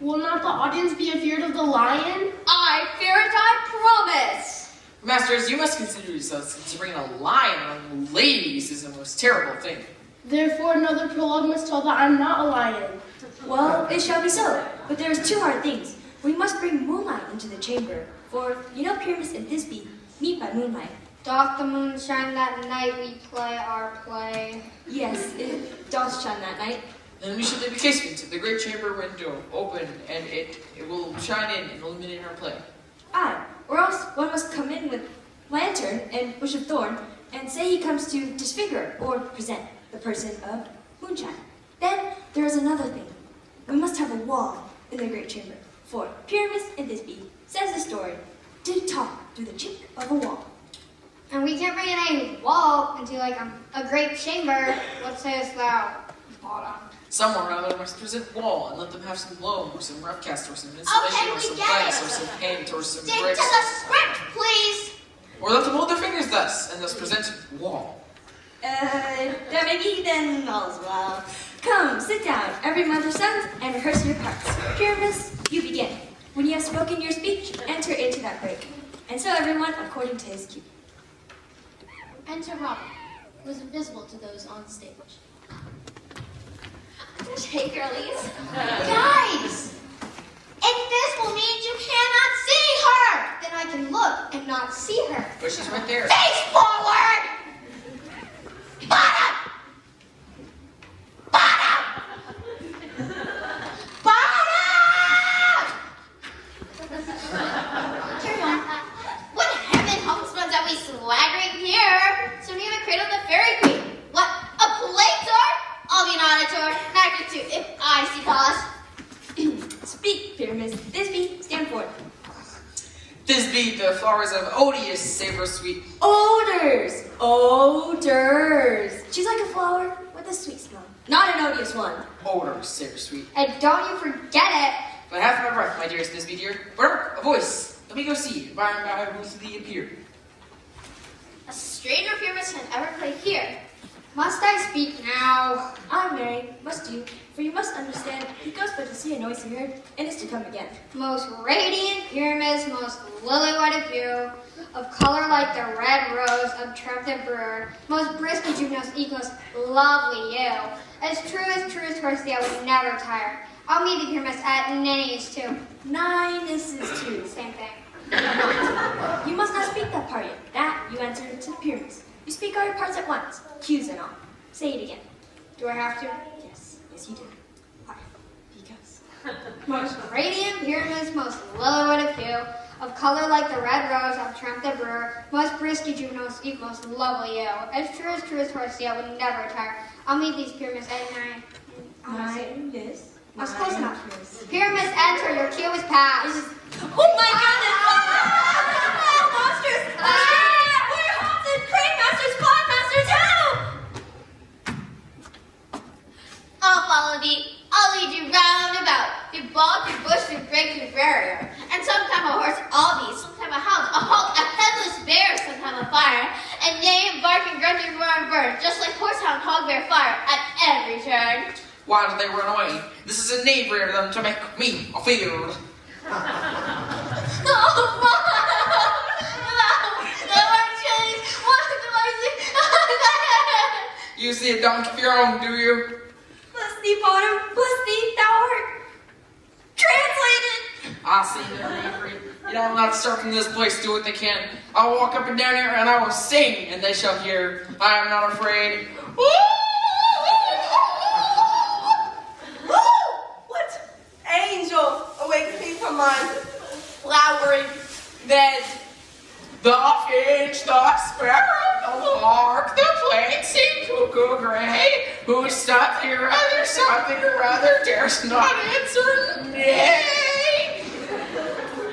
Will not the audience be afeard of the lion? I fear it, I promise. Masters, you must consider yourselves to bring a lion among ladies is the most terrible thing. Therefore, another prologue must tell that I'm not a lion. Well, it shall be so, but there is 2 hard things. We must bring moonlight into the chamber, for you know Pyramus and Thisbe meet by moonlight. Doth the moon shine that night we play our play? Yes, it does shine that night. Then we should leave the casement of the great chamber window open, and it will shine in and illuminate our play. Aye, or else one must come in with lantern and bush of thorn, and say he comes to disfigure or present the person of moonshine. Then there is another thing. We must have a wall in the great chamber, for Pyramus and Thisbe, says the story, did talk through the chink of a wall. And we can't bring in a wall into like a great chamber. What sayest thou, bottom? Someone or other must present wall and let them have some loam or some rough cast or some insulation Okay, or we some get glass it. or some paint or some Stick bricks. to the script, please. Or let them hold their fingers thus and thus present wall. That maybe then all's well. Come, sit down, every mother's sons, and rehearse your parts. Pyramus, you begin. When you have spoken your speech, enter into that break. And so everyone according to his cue. Enter Robert, who was invisible to those on stage. Hey, girlies. Guys, invisible means you cannot see her. Then I can look and not see her. But she's right there. Face forward. Bottom. Bottom. Bottom. Carry on. What heaven homespun that we swaggering here? So near the cradle of the fairy queen. What? A plate tour? I'll be an auditor. Magnitude if I see cause. Speak, Pyramus. Thisbe, stand forward. Thisbe, the flowers of odious savor sweet. Odors! Odors! She's like a flower with a sweet smell. Not an odious one. Odor savor sweet. And don't you forget it. But half my breath, my dearest Thisbe dear. Bark, a voice. Let me go see. By and by I will see thee appear. A stranger Pyramus can ever play here. Must I speak now? I'm married, must you, for you must understand, he goes but to see a noisy herd, and is to come again. Most radiant Pyramus, most lily-white of hue, of color like the red rose of triumphant brewer, most brisk and juvenile equals lovely you. As true towards thee I would never tire. I'll meet thee, Pyramus, at Nenny's too. 9 is 2. Same thing. You must not speak that part yet. That you answer to Pyramus. You speak all your parts at once, cues and all. Say it again. Do I have to? Yes, you do. Why? Because. Most radiant Pyramus, most lily-white of hue, of color like the red rose of triumphant brewer, most brisk and juvenile equals lovely you. As true towards thee I would never tire. I'll meet these Pyramus at 9. 9 is. I was close enough. Pyramus, enter. Your cue is passed. Oh my goodness! Monsters! We're haunted! Crane masters, clock masters, help! I'll follow thee. I'll lead you round about. Through bog, through bush, through brake, through barrier. And sometime a horse I'll be, sometime a hound, a hawk, a headless bear, sometime a fire. And neigh and bark and grunt and roar and burn, just like horse, hound, hog, bear, fire, at every turn. Why did they run away? This is a knave for them to make me afeard. Oh, no, I'm changed. What do I see? You see a donkey of your own, do you? Bless thee, bottom, bless thee, thou art translated! I seen it, Avery. You know, I'm not starting this place do what they can. I'll walk up and down here and I will sing, and they shall hear, I am not afraid. What angel awakes me from my flowering bed? The finch, the sparrow, the lark, the plain-seen cuckoo gray, who something or other dares not answer nay.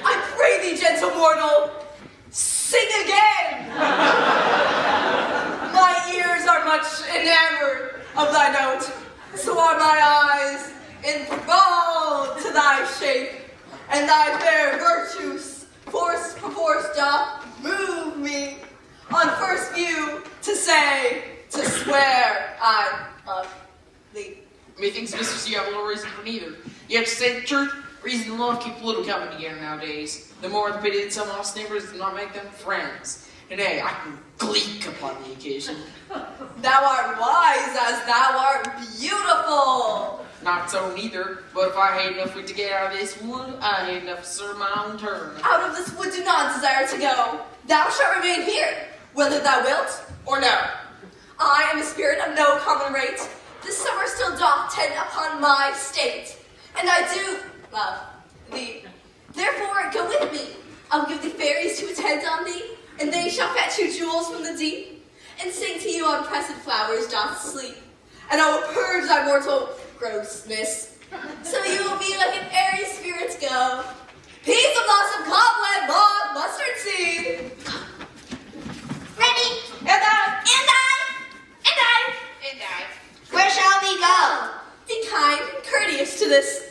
I pray thee, gentle mortal, sing again. My ears are much enamored of thy note, so are my eyes enthralled to thy shape, and thy fair virtues, force perforce doth move me, on first view, to say, to swear, I love thee. Methinks, mistress, you have little reason for neither. Yet, to say the truth, reason and love keep little company together nowadays. The more the pity that some lost neighbors do not make them friends. And hey, I can gleek upon the occasion. Thou art wise as thou art beautiful. Not so neither, but if I hate enough to get out of this wood, I hate enough to serve my own turn. Out of this wood do not desire to go. Thou shalt remain here, whether thou wilt or no. I am a spirit of no common rate. This summer still doth tend upon my state, and I do love thee. Therefore, go with me. I'll give thee fairies to attend on thee, and they shall fetch you jewels from the deep, and sing to you on pressed flowers doth sleep. And I will purge thy mortal grossness, so you will be like an airy spirit go. Peas of blossom, cobweb, moth, mustard seed. Ready? And I. Where shall we go? Be kind and courteous to this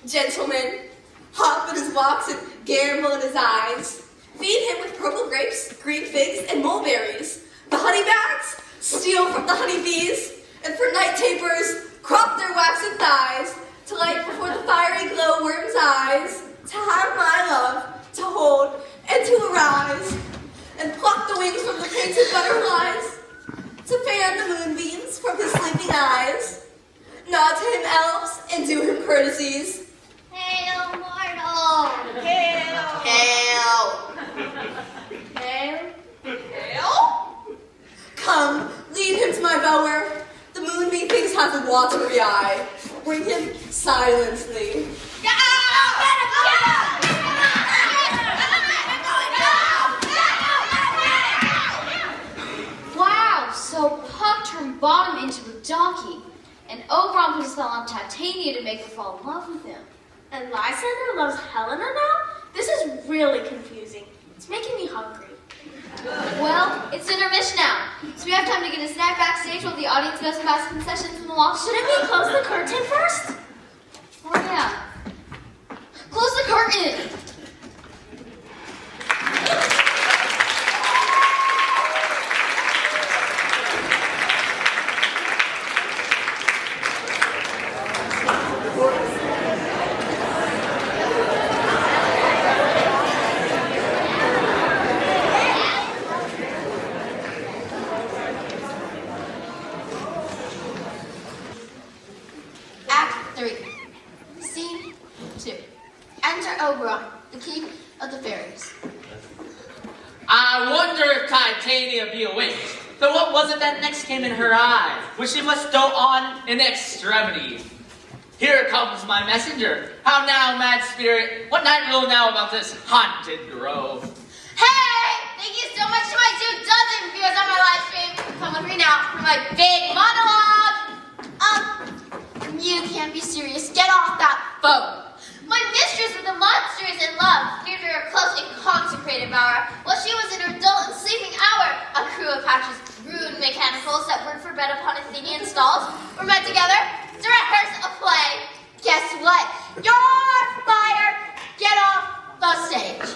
gentleman. Hop in his walks and gambol in his eyes. Feed him with purple grapes, green figs, and mulberries. The honey bags steal from the honey bees, and for night tapers crop their waxen thighs to light before the fiery glow worm's eyes. To have my love, to hold, and to arise, and pluck the wings from the painted butterflies, to fan the moonbeams from his sleeping eyes, nod to him elves, and do him courtesies. Hail, mortal! Hail! Hail! Hail! Come, lead him to my bower. The moonbeam thinks has a watery eye. Bring him silently. Wow, so Puck turned Bottom into a donkey, and Oberon put a spell on Titania to make her fall in love with him. And Lysander loves Helena now? This is really confusing. It's making me hungry. Well, it's intermission now, so we have time to get a snack backstage while the audience goes past concessions in the wall. Shouldn't we close the curtain first? Oh yeah. Close the curtain! Act 3. Scene 2. Enter Oberon, the king of the fairies. I wonder if Titania be a witch. But what was it that next came in her eye, which she must go on in extremity? Here comes my messenger. How now, mad spirit? What night will know about this haunted grove? Hey! Thank you so much to my 2 dozen viewers on my live stream. Come with me now for my big monologue. You can't be serious. Get off that phone. My mistress with the monsters in love came to her close and consecrated bower while she was in her dull and sleeping hour. A crew of patches, rude mechanicals that worked for bed upon Athenian stalls were met together to rehearse a play. Guess what? You're fired. Get off the stage.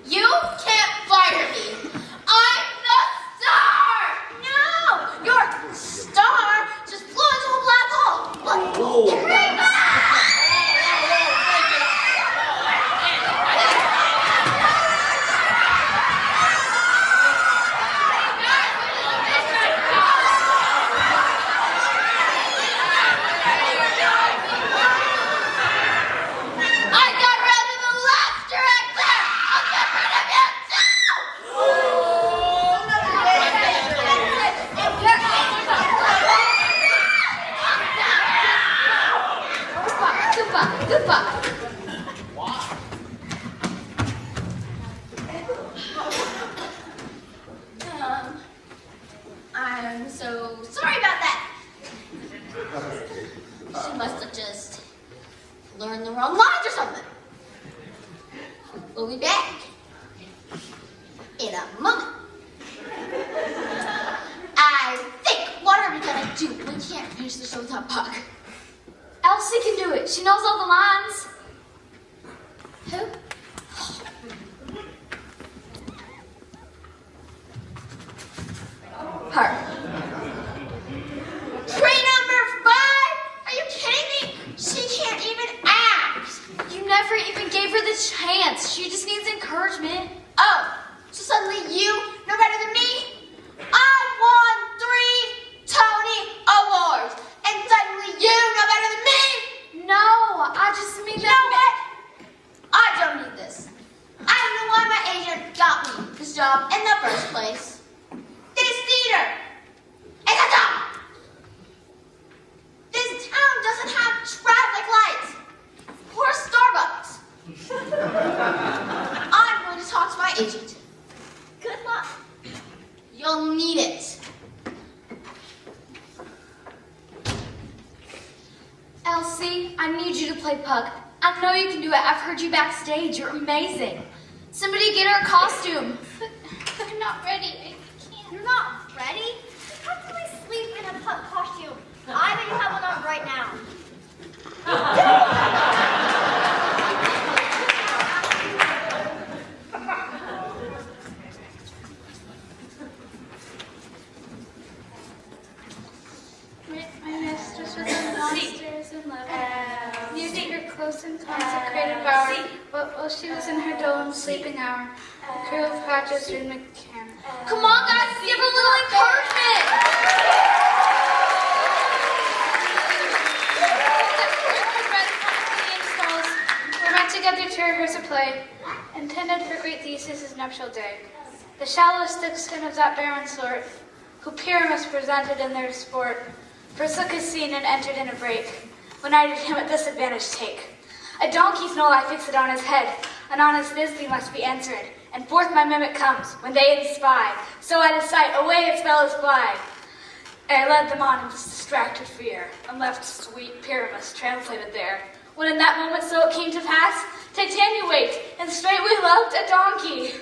You can't fire me. I'm the star. No, your star just flew into a black hole. What? I got rid of the last We'll be back in a moment. I think, what are we gonna do? We can't finish the show without Puck. Elsie can do it. She knows all the lines. Who? Her. Tree number 5? Are you kidding me? She can't even act. You never even gave her the chance. She just needs encouragement. Oh, so suddenly you know better than me? I won 3 Tony Awards, and suddenly you know better than me? No, I just mean You know what? I don't need this. I don't know why my agent got me this job in the first place. This theater is a dump. This town doesn't have traffic lights or Starbucks. I'm going to talk to my agent. Good luck. You'll need it. Elsie, I need you to play Puck. I know you can do it. I've heard you backstage. You're amazing. Somebody get her a costume. But I'm not ready. I can't. You're not ready? How can we sleep in a Puck costume? I bet you have one on right now. My mistress was in monsters and love. Using her close and consecrated power. But while she was in her dull and sleeping hour, the crew of Hodges and McCann. Come on, guys. Give her a little encouragement. We went together to rehearse a play, intended for great Theseus' nuptial day. The shallow stickskin of that barren sort, who Pyramus presented in their sport, forsook his scene and entered in a break, when I did him at disadvantage take. A donkey's knoll I fixed on his head, an honest Thisbe must be answered, and forth my mimic comes, when they inspy, so at his sight away its fellows fly. I led them on in distracted fear, and left sweet Pyramus translated there. When in that moment so it came to pass, Titania waked, and straight we loved a donkey.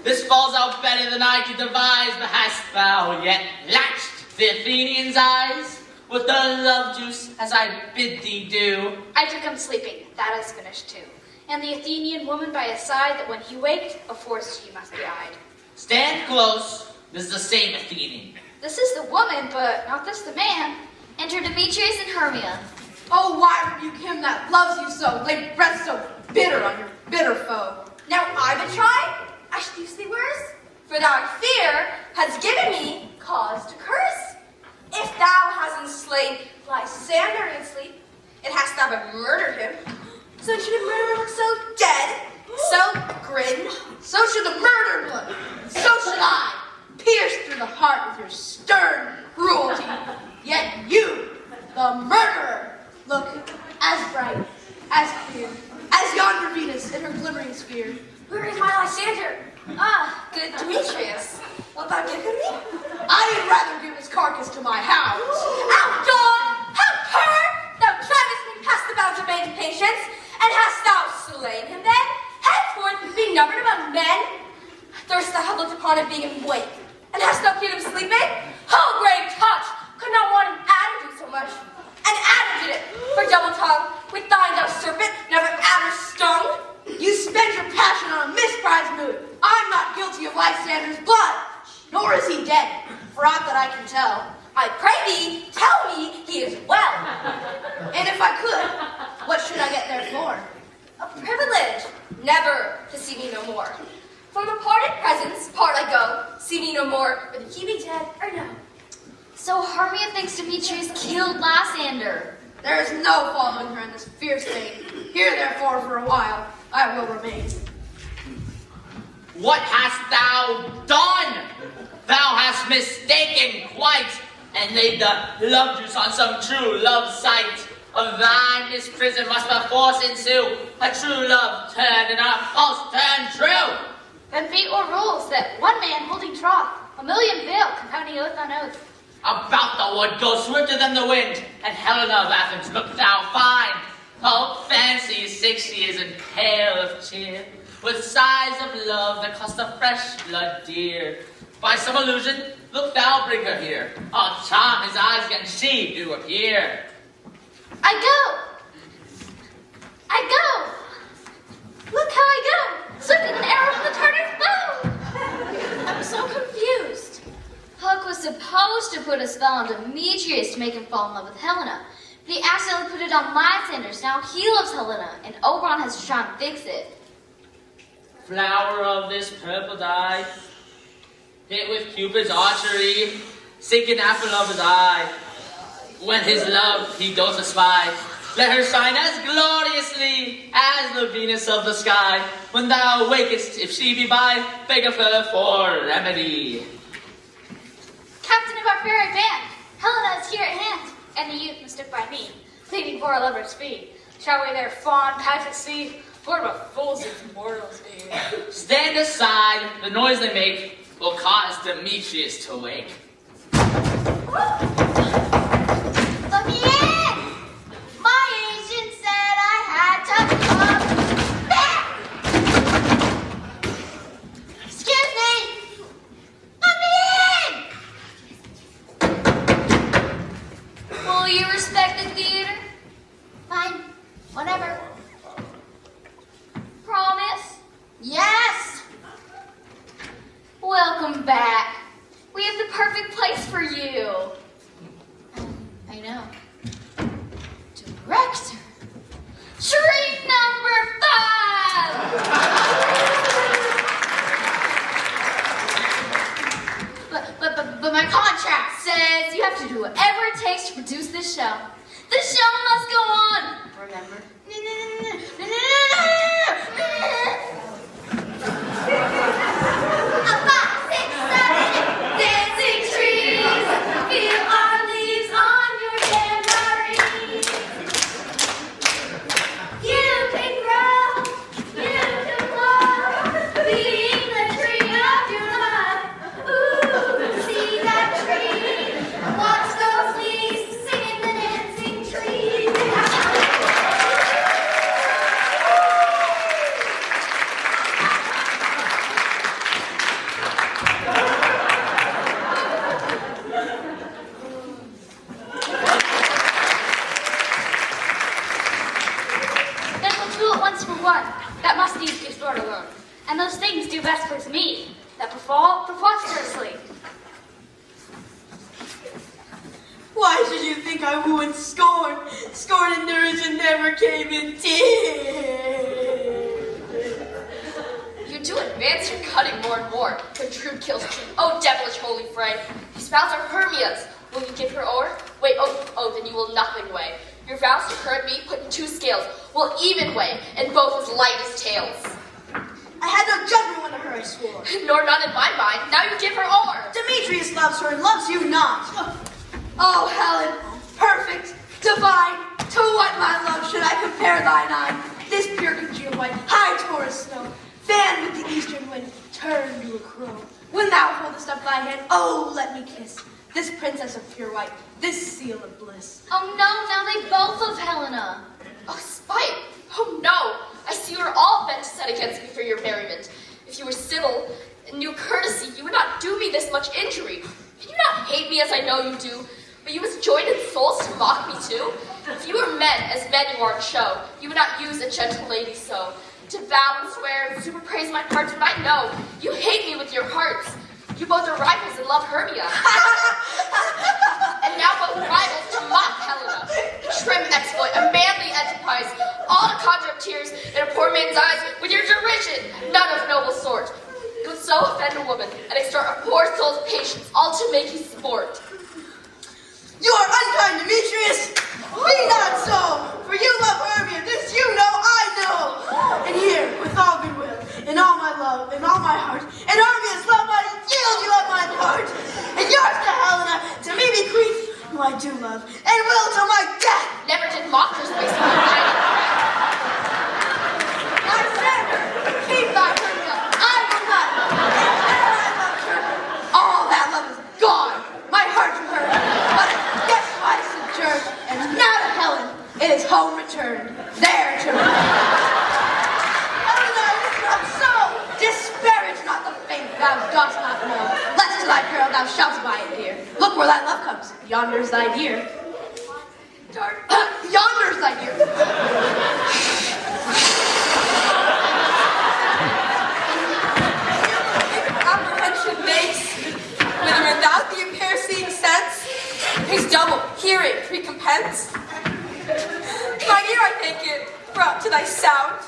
This falls out better than I could devise, but hast thou yet latched the Athenians' eyes with the love juice as I bid thee do? I took him sleeping, that is finished too. And the Athenian woman by his side, that when he waked, of force she must be eyed. Stand close, this is the same Athenian. This is the woman, but not this the man. Enter Demetrius and Hermia. Oh, why rebuke him that loves you so, lay breath so bitter on your bitter foe? Now I betray, I should use thee worse, for thy fear has given me cause to curse. If thou hast slain Lysander in sleep, it hast thou but murdered him. So should a murderer look so dead, so grin, so should the murdered one, so should I, pierce through the heart with your stern cruelty. Yet you, the murderer, look as bright, as clear, as yonder Venus in her glimmering sphere. Where is my Lysander? Ah, good Demetrius. Wilt thou give him me? I would rather give his carcass to my hounds. Outdog! How cur! Thou drivest me past the bounds of maiden patience, and hast thou slain him then? Henceforth be numbered among men? Durst thou have looked upon him being awake, and hast thou killed him sleeping? Oh, brave touch! Could not one adder do so much? An adder did it, for double tongue, with thine thou serpent, never adder stung. You spend your passion on a misprized mood. I'm not guilty of Lysander's blood, nor is he dead, for aught that I can tell. I pray thee, tell me he is well. And if I could, what should I get there for? A privilege, never to see me no more. From a parted presence, part I go, see me no more, whether he be dead or no. So Hermia thinks Demetrius killed Lysander. There is no following her in this fierce thing. Here, therefore, for a while, I will remain. What hast thou done? Thou hast mistaken quite, and laid the love juice on some true love sight. Of thine this prison must perforce ensue, a true love turned and a false turned true. Then fate o'errules that one man holding troth, a million veil compounding oath on oath. About the wood go swifter than the wind, and Helena of Athens look thou fine. Oh, fancy 6 years and pale of cheer, with sighs of love that cost a fresh blood dear. By some illusion, look thou bring her here. Oh, charm his eyes and she do appear. I go! Look how I go! Swift as an arrow from the Tartar's bow! I'm so confused. Puck was supposed to put a spell on Demetrius to make him fall in love with Helena, but he accidentally put it on Lysander, so now he loves Helena, and Oberon has to try and fix it. Flower of this purple dye, hit with Cupid's archery, sink an apple of his eye. When his love he does espy, let her shine as gloriously as the Venus of the sky. When thou wakest, if she be by, beg of her for remedy. Captain of our fairy band, Helena is here at hand, and the youth mistook by me, pleading for a lover's fee. Shall we their fond pageant see? What a fools these mortals be. Stand aside, the noise they make will cause Demetrius to wake. Let me in! My agent said I had to come back! Excuse me! Let me in! Will you respect the theater? Fine. Whatever. Promise? Yes! Welcome back. We have the perfect place for you. I know. Director. Tree number 5! But my contract says you have to do whatever it takes to produce this show. The show must go on. Remember? A 5, 6, 7, dancing trees. Feel our leaves on your tambourine. You can grow, you can blow, being the tree of your love. Ooh, see that tree, watch those leaves, singing the dancing tree. Then we'll do it once for one. That must needs be stored alone. And those things do best please me, that befall preposterously. Why should you think I wooed scorn? Scorn and derision never came in tears. You do advance your cutting more and more. When truth kills truth. Oh, devilish holy fray. These vows are Hermia's. Will you give her o'er? Wait, oh, then you will nothing weigh. Your vows to her and me put in 2 scales will even weigh, and both as light as tails. I had no judgment when to her I swore. Nor none in my mind. Now you give her o'er. Demetrius loves her and loves you not. Oh, Helen, perfect, divine, to what, my love, should I compare thine eye? This pure congealed white, high Taurus snow, fanned with the eastern wind, turned to a crow. When thou holdest up thy hand, oh, let me kiss this princess of pure white, this seal of bliss. Oh no, now they both love Helena. Oh, spite! Oh, no! I see you are all bent set against me for your merriment. If you were civil and knew courtesy, you would not do me this much injury. Can you not hate me as I know you do? But you must join in souls to mock me too? If you were men, as men you are to show, you would not use a gentle lady so. To vow and swear and super praise my heart, and I know you hate me with your hearts. You both are rivals and love Hermia. And now both rivals to mock Helena. A trim exploit, a manly enterprise, all to conjure up tears in a poor man's eyes with your derision, none of noble sort. You would so offend a woman and extort a poor soul's patience, all to make you sport. You are unkind, Demetrius. Be not so, for you love Hermia. This you know, I know. And here, with all goodwill, and all my love, and all my heart, and Hermia's love, I yield you up my part. And yours to Helena, to me bequeath, who I do love, and will till my death. Never did mockers waste my guiding breath. Lysander, keep thy Hermia. I will not. And there I loved her. All that love is gone. My heart to her, but guess why sojourn, and now to Helen it is home returned. thou shalt abide, dear. Look where thy love comes. Yonder's thy dear. Yonder's thy dear. Apprehension makes, whether without the impaired seeing sense, pays double hearing recompense. My ear, I thank it, brought to thy sound.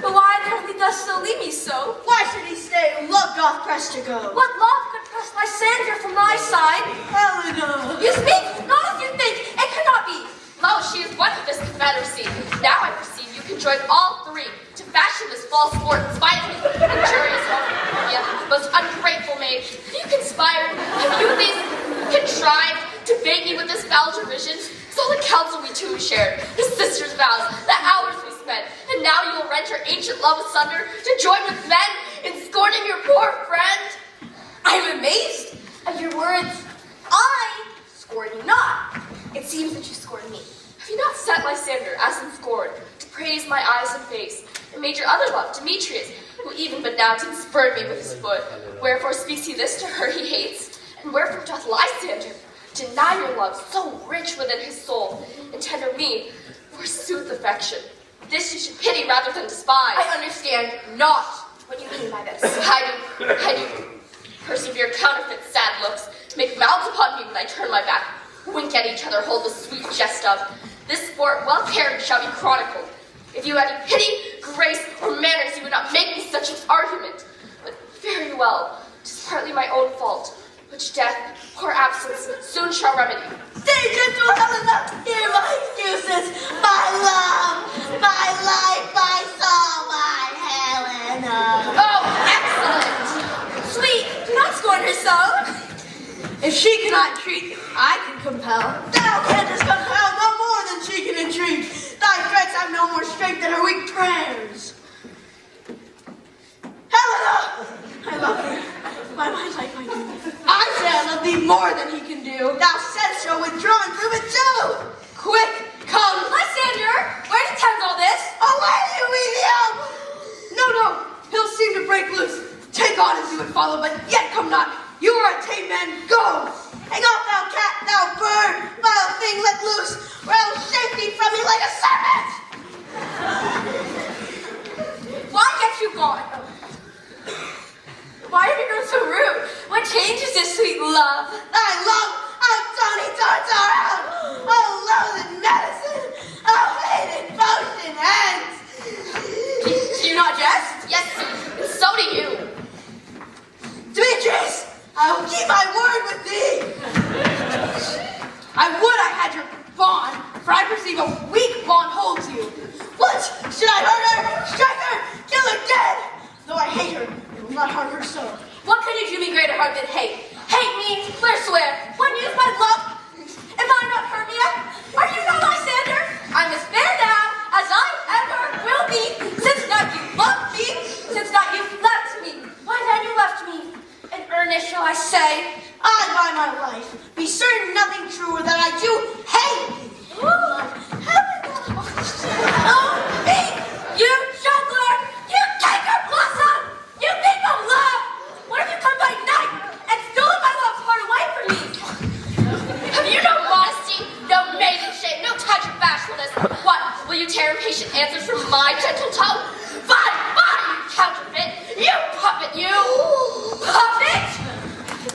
But why then dost thou leave me so? Why should he stay? Love doth press to go. What love could press Lysander from thy side? Helena. You speak not as you think, it cannot be. Lo, she is one of this confederacy. Now I perceive you can join all three to fashion this false sport in spite of me. Injurious Hermia, most ungrateful maid. Have you conspired? Have you these contrived to bait me with this foul derision? So the counsel we two shared, the sisters' vows, the hours we spent, and now you will rend your ancient love asunder to join with men in scorning your poor friend? I am amazed at your words. I scorn you not. It seems that you scorn me. Have you not set Lysander, as in scorn, to praise my eyes and face, and made your other love, Demetrius, who even but now did spurn me with his foot? Wherefore speaks he this to her he hates? And wherefore doth Lysander deny your love so rich within his soul, and tender me forsooth affection? This you should pity rather than despise. I understand not what you mean by this. I do. Persevere counterfeit sad looks, make mouths upon me when I turn my back, wink at each other, hold the sweet jest of. This sport, well carried, shall be chronicled. If you had any pity, grace, or manners, you would not make me such an argument. But very well, 'tis partly my own fault, which death or absence soon shall remedy. Stay gentle, Helena. Hear my excuses. My love, my life, my soul, my Helena. Oh, excellent! Sweet, do not scorn her so. If she cannot entreat, I can compel. Thou canst compel no more than she can entreat. Thy threats have no more strength than her weak prayers. Helena! I love thee. My life, my dear. I say I love thee more than he can do. Thou saidst so, withdraw and prove it too. Quick, come. Lysander, where depends all this? Away, you evil! No, he'll seem to break loose. Take on as you would follow, but yet come not. You are a tame man, go! Hang off, thou cat, thou bird, vile thing, let loose, or I will shake thee from me like a serpent! Why get you gone? Why have you grown so rude? What changes this sweet love? Thy love, oh Tony Tartar, oh loathed medicine, oh hated potion ends! Do you not jest? Yes, and so do you. Demetrius, I will keep my word with thee. I would I had your bond, for I perceive a weak bond holds you. What? Should I hurt her, strike her, kill her dead? Though I hate her, I will not harm her so. What can you do me greater harm than hate? Hate me, forswear. When use my love, am I not Hermia? Are you not Lysander? I'm as fair now as I ever will be, since not you loved me, since not you left me. Why then you left me? In earnest shall I say, I, by my life, be certain nothing truer than I do hate thee. oh, me, you juggler, you canker blossom, you think of love. What if you come by night and stolen my love's heart away from me? Have you no modesty, no maiden shame, no touch of bashfulness? What, will you tear impatient answers from my gentle tongue? Fine, you counterfeit, you puppet, you! Puppet?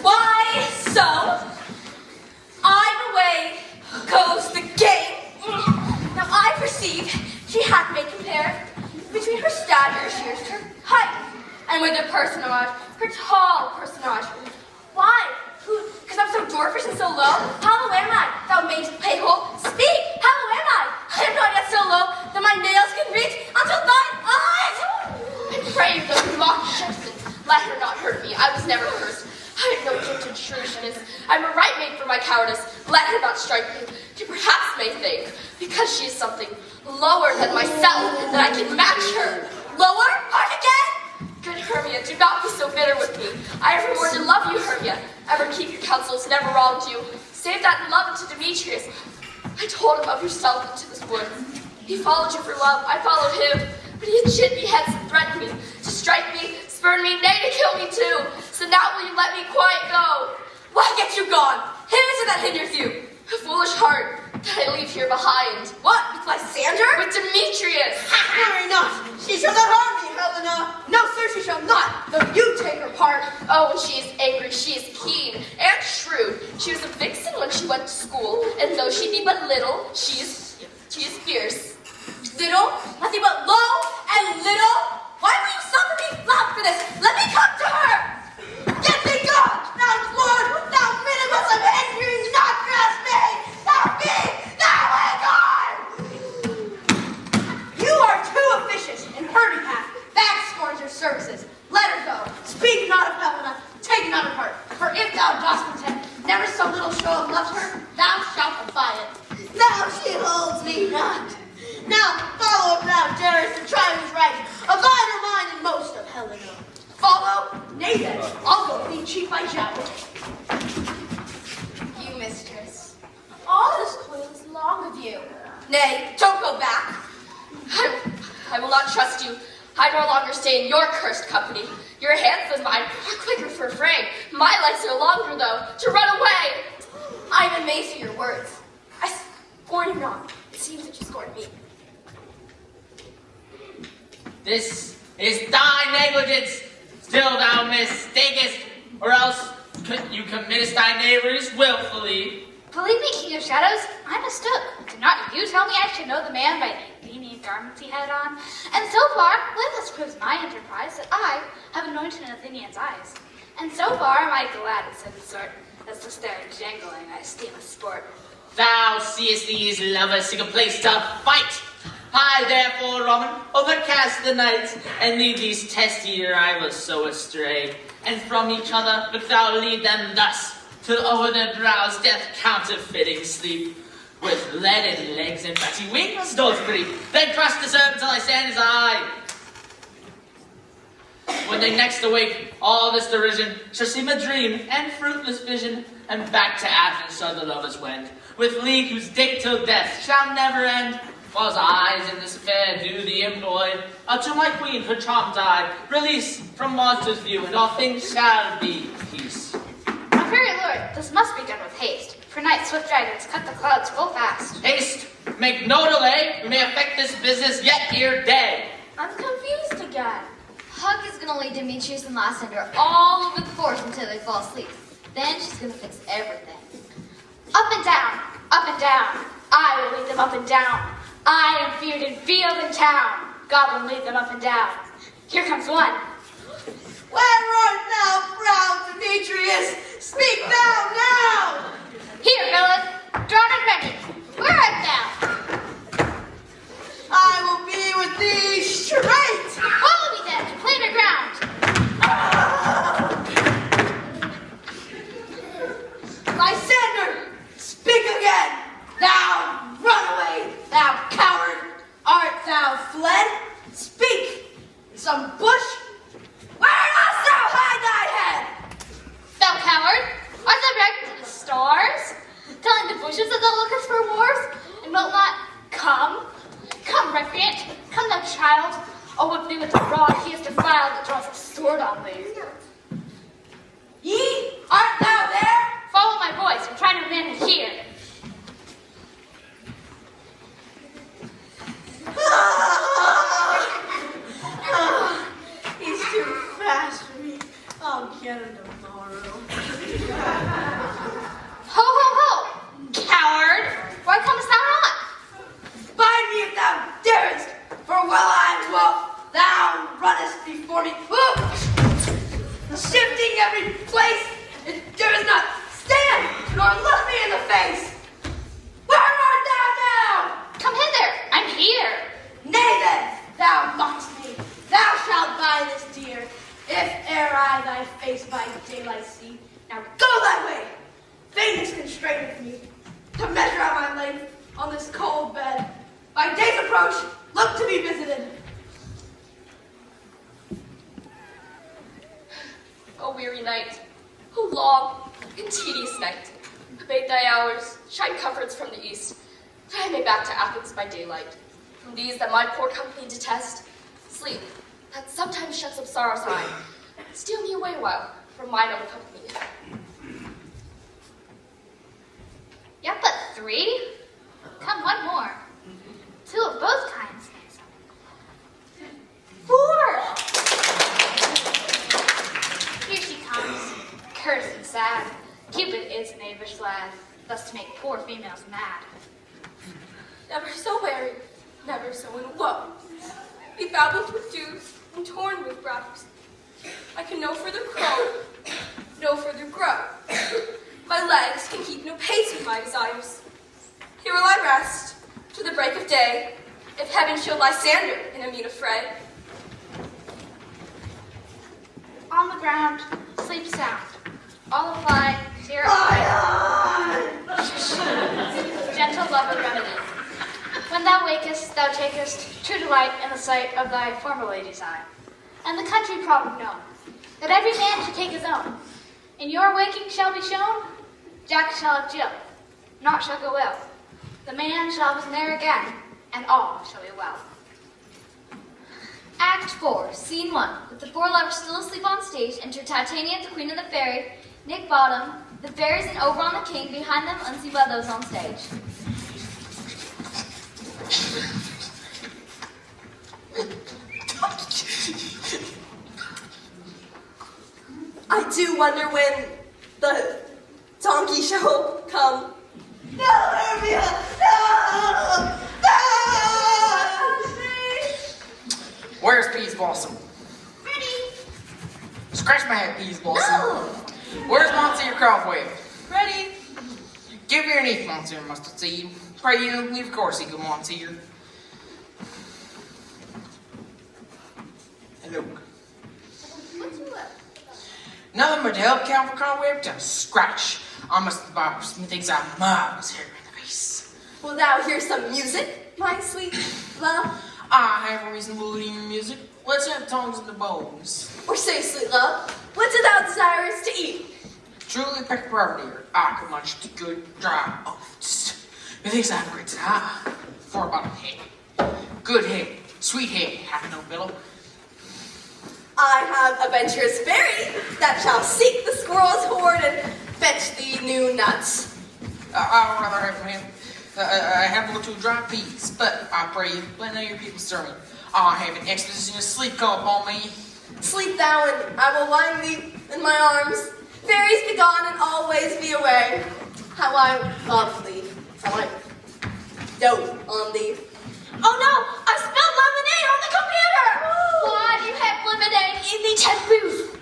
Why so? I'm away, goes the game. Now I perceive she hath made compare between her stature, shears her height, and with her personage, her tall personage. Why? Because I'm so dwarfish and so low? How low am I, thou maid's pay-hole? Speak! How low am I? I am not yet so low that my nails can reach unto thine eyes! I pray you, though you mock Shakespeare, let her not hurt me. I was never cursed. I have no gift in shrewdness. I'm a right maid for my cowardice. Let her not strike me. You perhaps may think, because she is something lower than myself, that I can match her. Lower? Hark again! Good Hermia, do not be so bitter with me. I ever more did love you, Hermia. Ever keep your counsels, never wronged you. Save that love to Demetrius. I told him of yourself into this wood. He followed you for love. I followed him. But he had chid me hence and threatened me to strike me, spurn me, nay, to kill me too. So now will you let me quiet go? Why get you gone? Who is it that hinders you? A foolish heart that I leave here behind. What, with Lysander? With Demetrius. Worry not. She shall not harm me, Helena. No, sir, she shall not, though you take her part. Oh, when she is angry, she is keen and shrewd. She was a vixen when she went to school, and though she be but little, she is fierce. Little? Nothing but low and little? Why will you suffer me flop for this? Let me come to her! Get thee gone, thou Lord, thou minimus of Henry, not grasp me! Thou be, thou art gone! You are too officious in her behalf. That scorns your services. Let her go. Speak not of Helena, take not of her. For if thou dost pretend never so little show of love to her, thou shalt defy it. Now she holds me not. Now follow if thou darest to try his right, of thine or mine and most of Helena. Follow? Nay then, I'll go be chief by jowl. You, mistress. All this toil is long of you. Nay, don't go back. I will not trust you. I no longer stay in your cursed company. Your hands and mine are quicker for fray. My legs are longer, though, to run away. I'm amazed at your words. I scorn you not. It seems that you scorn me. This is thy negligence. Still thou mistakest, or else you committest thy neighbors willfully. Believe me, King of Shadows, I mistook. Did not you tell me I should know the man by the beanie and garments he had on? And so far, let this proves my enterprise that I have anointed an Athenian's eyes. And so far am I glad at such sort, as to stare jangling I esteem a sport. Thou seest these lovers seek a place to fight. I therefore, Roman, overcast the night, and lead these testy rivals so astray. And from each other look thou lead them thus, till over their brows death counterfeiting sleep. With leaden legs and fatty wings doth creep, then crush the serpent till I stand his eye. When they next awake, all this derision shall seem a dream and fruitless vision, and back to Athens shall the lovers wend, with league whose date till death shall never end. Whilst eyes in this affair do thee employ, to my queen her charmed eye, release from monsters' view, and all things shall be peace. My very lord, this must be done with haste, for night swift dragons cut the clouds full fast. Haste, make no delay, we may effect this business yet ere day. I'm confused again. Hug is gonna lead Demetrius and Lysander all over the forest until they fall asleep. Then she's gonna fix everything. Up and down, I will lead them up and down. I am feared in field and town. God will lead them up and down. Here comes one. Where art thou, proud Demetrius? Speak thou now! Here, villain, drawn and ready. Where art thou? I will be with thee straight! Follow me then to plainer ground. Lysander, speak again! Thou runaway, thou coward! Art thou fled? Speak! In some bush? Where dost thou hide thy head? Thou coward, art thou bragging to the stars? Telling the bushes that thou lookest for wars, and wilt not come? Come, recreant, come thou child, I'll whip thee with the rod he has defiled that draws a sword on thee. Ye, art thou there? Follow my voice and try to remain here. He's too fast for me. I'll get him tomorrow. Ho, ho, ho! Coward! Why comest thou not? Bind me if thou darest, for while I am wolf, thou runnest before me. Shifting every place, it durst not stand, nor look me in the face. Where art thou now? Come hither, I'm here. Nay then, thou mockst me. Thou shalt buy this dear, if e'er I thy face by daylight see. Now go thy way. Faintness constraineth me to measure out my length on this cold bed. By day's approach, look to be visited. O weary night, O long and tedious night, abate thy hours, shine comforts from the east, that I may back to Athens by daylight. From these that my poor company detest, sleep, that sometimes shuts up sorrow's eye, steal me away a while, for mine own company. Yep, but 3? Come, one more. 2 of both kinds. 4! Here she comes, cursed and sad. Cupid is an knavish lad, thus to make poor females mad. Never so weary, never so in woe. Befouled with dews and torn with brows. I can no further crow, no further grow. My legs can keep no pace with my desires. Here will I rest to the break of day, if heaven shall Lysander in a mean affray. On the ground, sleep sound. All of thy terrified. Gentle lover remedy. When thou wakest, thou takest true delight in the sight of thy former lady's eye. And the country proverb known, that every man should take his own. In your waking shall be shown, Jack shall have Jill, naught shall go ill. The man shall have his mare again, and all shall be well. Act 4, Scene 1. With the 4 lovers still asleep on stage, enter Titania, the queen of the fairy, Nick Bottom, the fairies, and Oberon the king, behind them unseen by those on stage. I do wonder when the donkey shall come. No, Hermia! No! No! Where's Peas Blossom? Ready? Scratch my head, Peas Blossom. No! Where's Monsieur Cobweb? Ready? Give your knee, Monsieur Mustard Seed. Pray you, leave Corsica, Monsieur. Hello. What's your lip? Nothing but to help Calvin Cobweb to scratch on Mr. Bob Smithing's marvelous hair in the face. Will thou hear some music, my sweet love? I have a reasonable need in music. Let's have tongues in the bones. Or say, sweet love, what do thou desirest to eat? Truly peck property, I could munch the good dry oats. Methinks I have great desire for about a head. Good head, sweet head, have no billow. I have a venturous fairy that shall seek the squirrel's hoard and fetch thee new nuts. I'd rather have him. I have a little too dry peas, but I pray you, let none of your people stir me. I have an exposition of sleep come upon me. Sleep thou, and I will wind thee in my arms. Fairies be gone and always be away. How I love thee. How I dote on thee. Oh no! I spilled lemonade on the computer! Why do you have lemonade in the tent booth?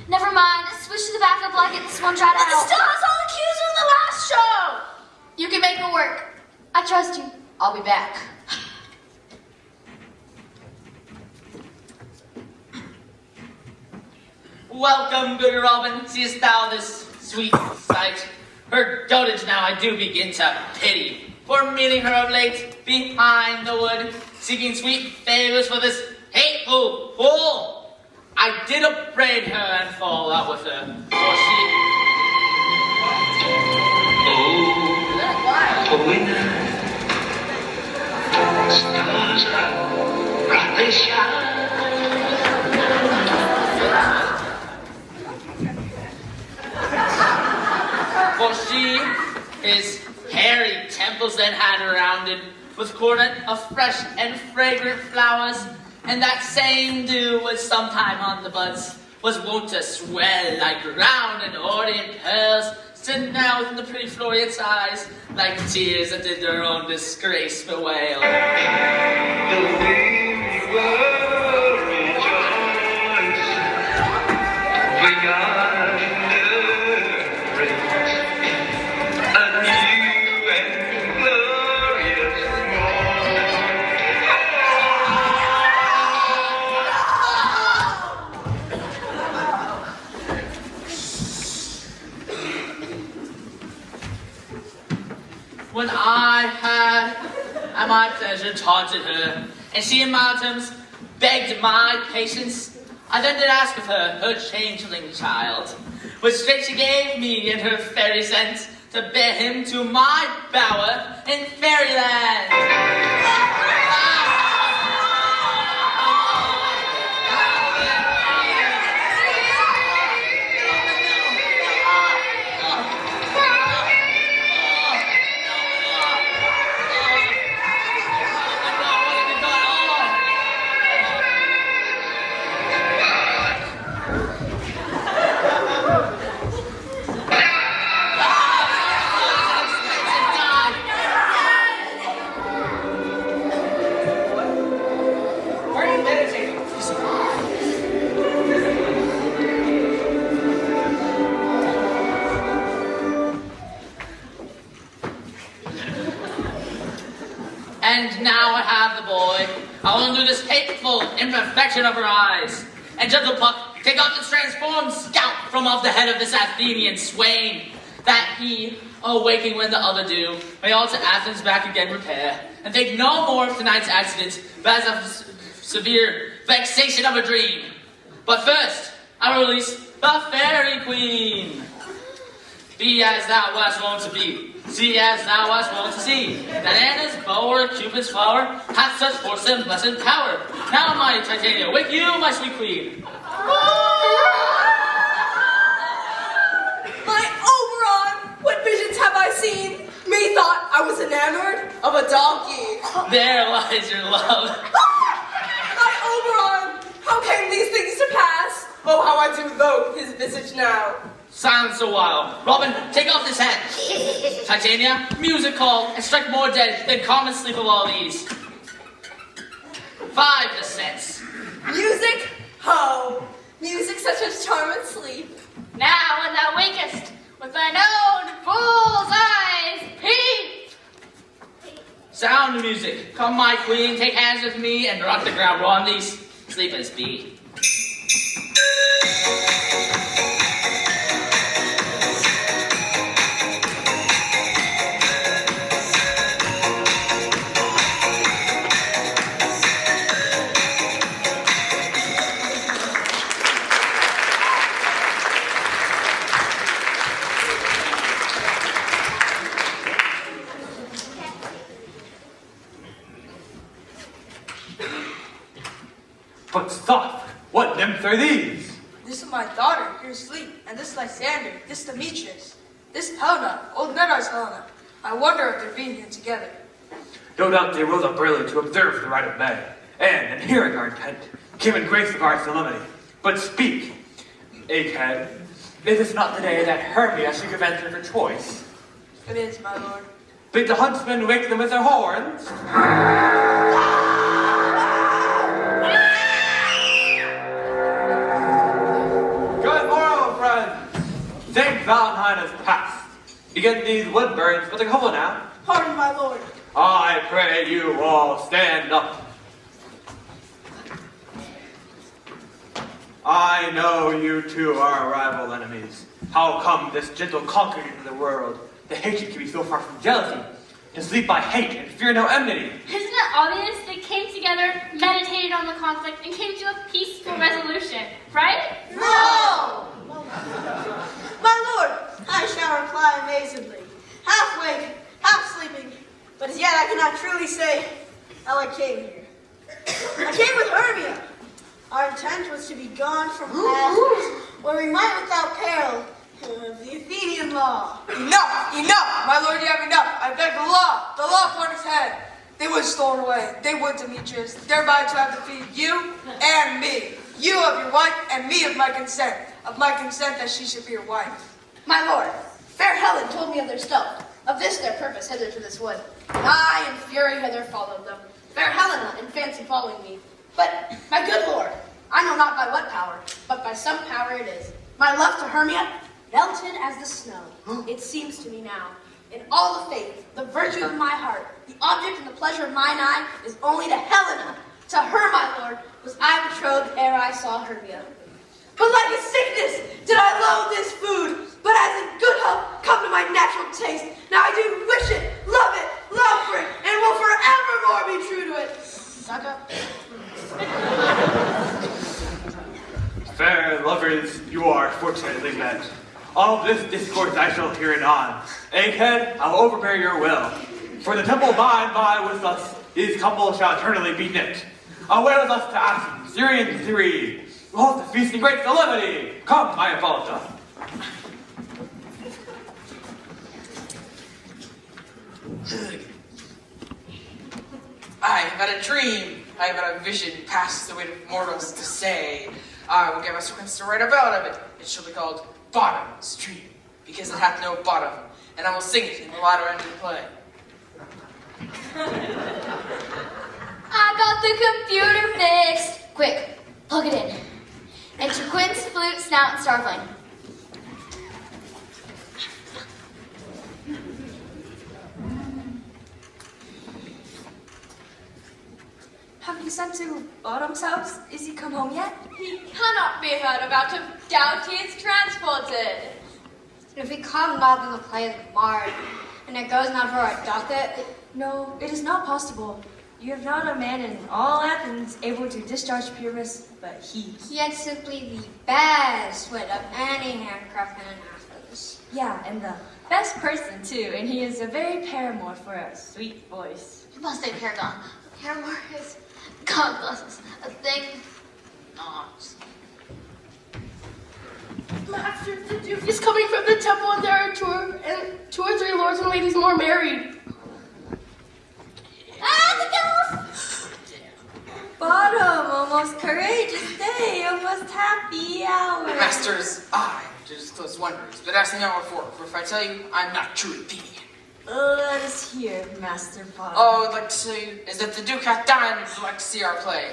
Never mind, switch to the backup like it. This one tried out. But it still has all the cues from the last show! You can make it work. I trust you. I'll be back. Welcome, good Robin. Seest thou this sweet sight? Her dotage now I do begin to pity. For meeting her of late behind the wood, seeking sweet favors for this hateful fool. I did upbraid her and fall out with her, for she is hairy temples then had rounded with coronet of fresh and fragrant flowers, and that same dew was sometime on the buds was wont to swell like round and orient pearls, sitting now within the pretty Floriet's eyes like tears that did their own disgrace bewail. The winds will rejoice when when I had at my pleasure taunted her, and she in my terms begged my patience, I then did ask of her changeling child, which straight she gave me in her fairy sense, to bear him to my bower in fairyland. I will undo this hateful imperfection of her eyes. And gentle Puck, take off this transformed scalp from off the head of this Athenian swain, that he, awaking when the other do, may all to Athens back again repair, and think no more of tonight's accident, but as of severe vexation of a dream. But first, I will release the Fairy Queen. Be as thou wast wont to be. See as thou wast wont to see. Diana's bow or Cupid's flower hath such force and blessed power. Now, mighty Titania, wake you, my sweet queen. My Oberon! What visions have I seen? Methought I was enamored of a donkey. There lies your love. My Oberon! How came these things to pass? Oh, how I do loathe his visage now. Silence a while. Robin, take off this head. Titania, music call, and strike more dead than common sleep of all these. 5 the cents. Music? Ho! Music such as charm and sleep. Now when thou wakest, with thine own fool's eyes, peep! Sound music. Come, my queen, take hands with me and rock the ground on these. Sleep as be. But stop! What nymphs are these? This is my daughter, here asleep, and this Lysander, this Demetrius, this Helena, old Nedar's Helena. I wonder if they're being here together. No doubt they rose up early to observe the rite of May, and, in hearing our intent, came in grace of our solemnity. But speak, egghead, is this not the day that Hermia should give answer for choice? It is, my lord. Bid the huntsmen wake them with their horns. Good morrow, friends. St. Valentine is past. Begin these wood burns with a couple now. Pardon, my lord. I pray you all stand up. I know you two are rival enemies. How come this gentle conquered into the world? The hatred can be so far from jealousy. To sleep by hate and fear no enmity. Isn't it obvious they came together, meditated on the conflict, and came to a peaceful resolution, right? No! My lord, I shall reply amazingly. Half awake, half sleeping, but as yet I cannot truly say how I came here. I came with Hermia. Our intent was to be gone from Athens, where we might without peril of the Athenian law. Enough! Enough! My lord, you have enough. I beg the law upon his head. They would stolen away. They would, Demetrius, thereby to have defeated you and me. You of your wife, and me of my consent. Of my consent that she should be your wife. My lord, fair Helen told me of their stealth, of this their purpose hither to this wood. And I in fury hither followed them, fair Helena in fancy following me. But, my good lord, I know not by what power, but by some power it is. My love to Hermia, melted as the snow, it seems to me now. In all the faith, the virtue of my heart, the object and the pleasure of mine eye, is only to Helena. To her, my lord, was I betrothed ere I saw Hermia. But like a sickness did I loathe this food, but as in good health come to my natural taste. Now I do wish it, love for it, and will forevermore be true to it. Sucker. Fair lovers, you are fortunately met. All this discourse I shall hear anon. Egghead, I will overbear your will. For the temple by and by with us, these couples shall eternally be knit. Away with us to Athens, Syrian 3. We'll host a feast in great solemnity. Come, my Hippolyta. I have had a dream. I have had a vision past the wit of mortals to say. I will give us sequence to write about of it. It shall be called Bottom's Dream, because it hath no bottom, and I will sing it in the latter end of the play. I got the computer fixed. Quick, plug it in. Enter Quince, flute, snout, and starflame. Have you sent to Bottom's house? Is he come home yet? He cannot be heard about him. Doubt he is transported. If we come not in the play is marred, and it goes not for our doth it, No, it is not possible. You have not a man in all Athens able to discharge Pyramus, but he. yet simply the best wit of any handcraftsman in Athens. Yeah, and the best person too, and he is a very paramour for a sweet voice. You must say paragon. Paramour is, God bless us, a thing not. Master, the Duke is coming from the temple, and there are two or three lords and ladies more married. Bottom, almost courageous day, almost happy hour. Masters, I to disclose wonders, but ask me not wherefore, for if I tell you, I'm not true Athenian. Let us hear, Master Bottom. All I'd like to say is that the Duke hath dined and would like to see our play.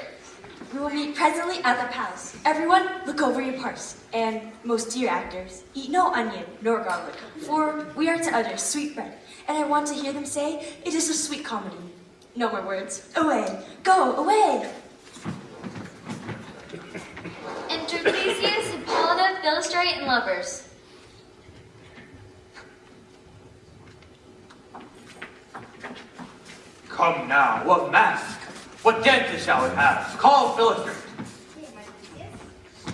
We will meet presently at the palace. Everyone, look over your parts. And, most dear actors, eat no onion nor garlic, for we are to utter sweet bread, and I want to hear them say, it is a sweet comedy. No more words. Away. Go, away. Enter Theseus, Hippolyta, Philostrate, and lovers. Come now, what mask? What dances shall we have? Call Philostrate.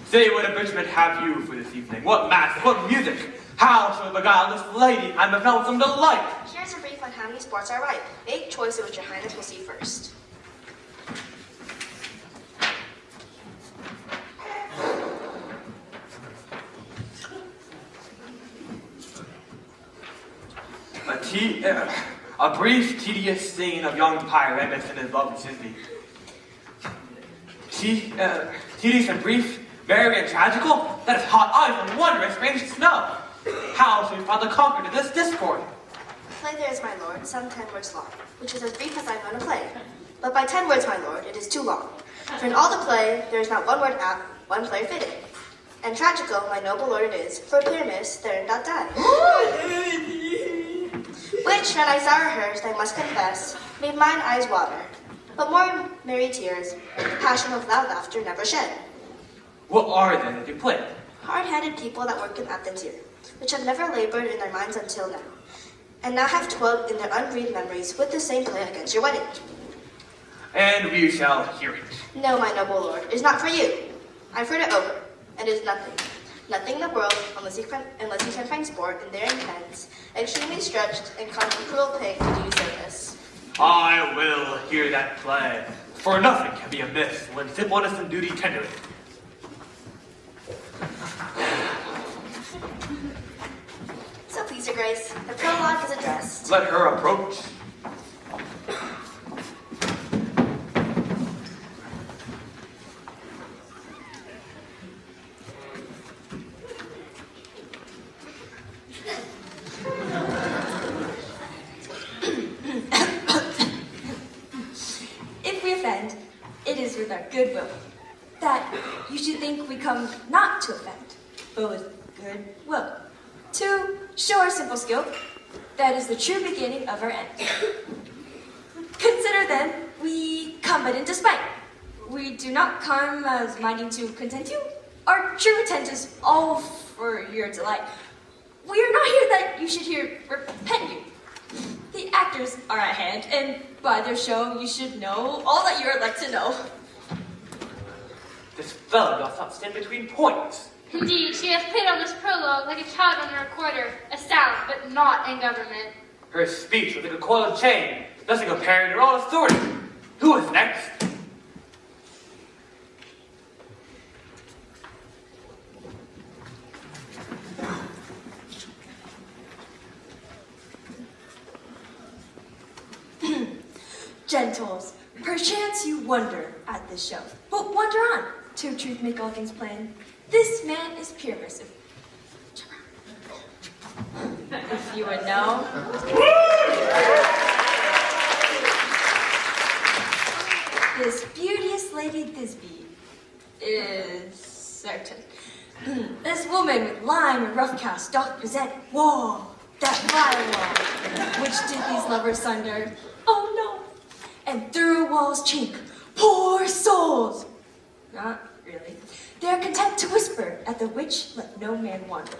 Say what abridgment have you for this evening? What mask? What music? How shall we beguile this lady? I'm about some delight. Here's a brief on how many sports are ripe. Make choice of which your highness will see first. A brief, tedious scene of young Pyramus and his love of Sydney. Tedious and brief, merry and tragical? That is hot ice and wondrous strange snow. How shall we find the conqueror to this discord? Play there is, my lord, some 10 words long, which is as brief as I'm going to play. But by 10 words, my lord, it is too long. For in all the play, there is not one word apt, one player fitting. And tragical, my noble lord, it is, for Pyramus therein doth die. Which, when I saw hers, I must confess, made mine eyes water. But more merry tears, the passion of loud laughter never shed. What are then that you play? Hard-headed people that work in Athens here, which have never labored in their minds until now, and now have toiled in their unbreathed memories with the same play against your wedding. And we shall hear it. No, my noble lord, it is not for you. I've heard it over, and it is nothing. Nothing in the world, unless you can find sport in their intents, extremely stretched and caused a cruel pig to do you service. I will hear that play, for nothing can be amiss when simpleness and duty tender it. So please your grace, the prologue is addressed. Let her approach. If we offend, it is with our good will. That you should think we come not to offend, but with good will. To show our simple skill, that is the true beginning of our end. Consider then, we come but in despite. We do not come as minding to content you. Our true intent is all for your delight. We are not here that you should hear repent you. The actors are at hand, and by their show you should know all that you are like to know. This fellow doth not stand between points. Indeed, she hath played on this prologue like a child on a recorder, a sound, but not in government. Her speech was like a coiled chain, nothing comparing to all authority. Who is next? Gentles, perchance you wonder at this show, but wonder on, to truth make all things plain. This man is Pyramus. If you would know. This beauteous Lady Thisbe is certain. This woman with lime and rough cast doth present woe, that vile wall, which did these lovers sunder. Oh no! And through walls chink, Poor souls! Not really. They are content to whisper at the which let no man wander.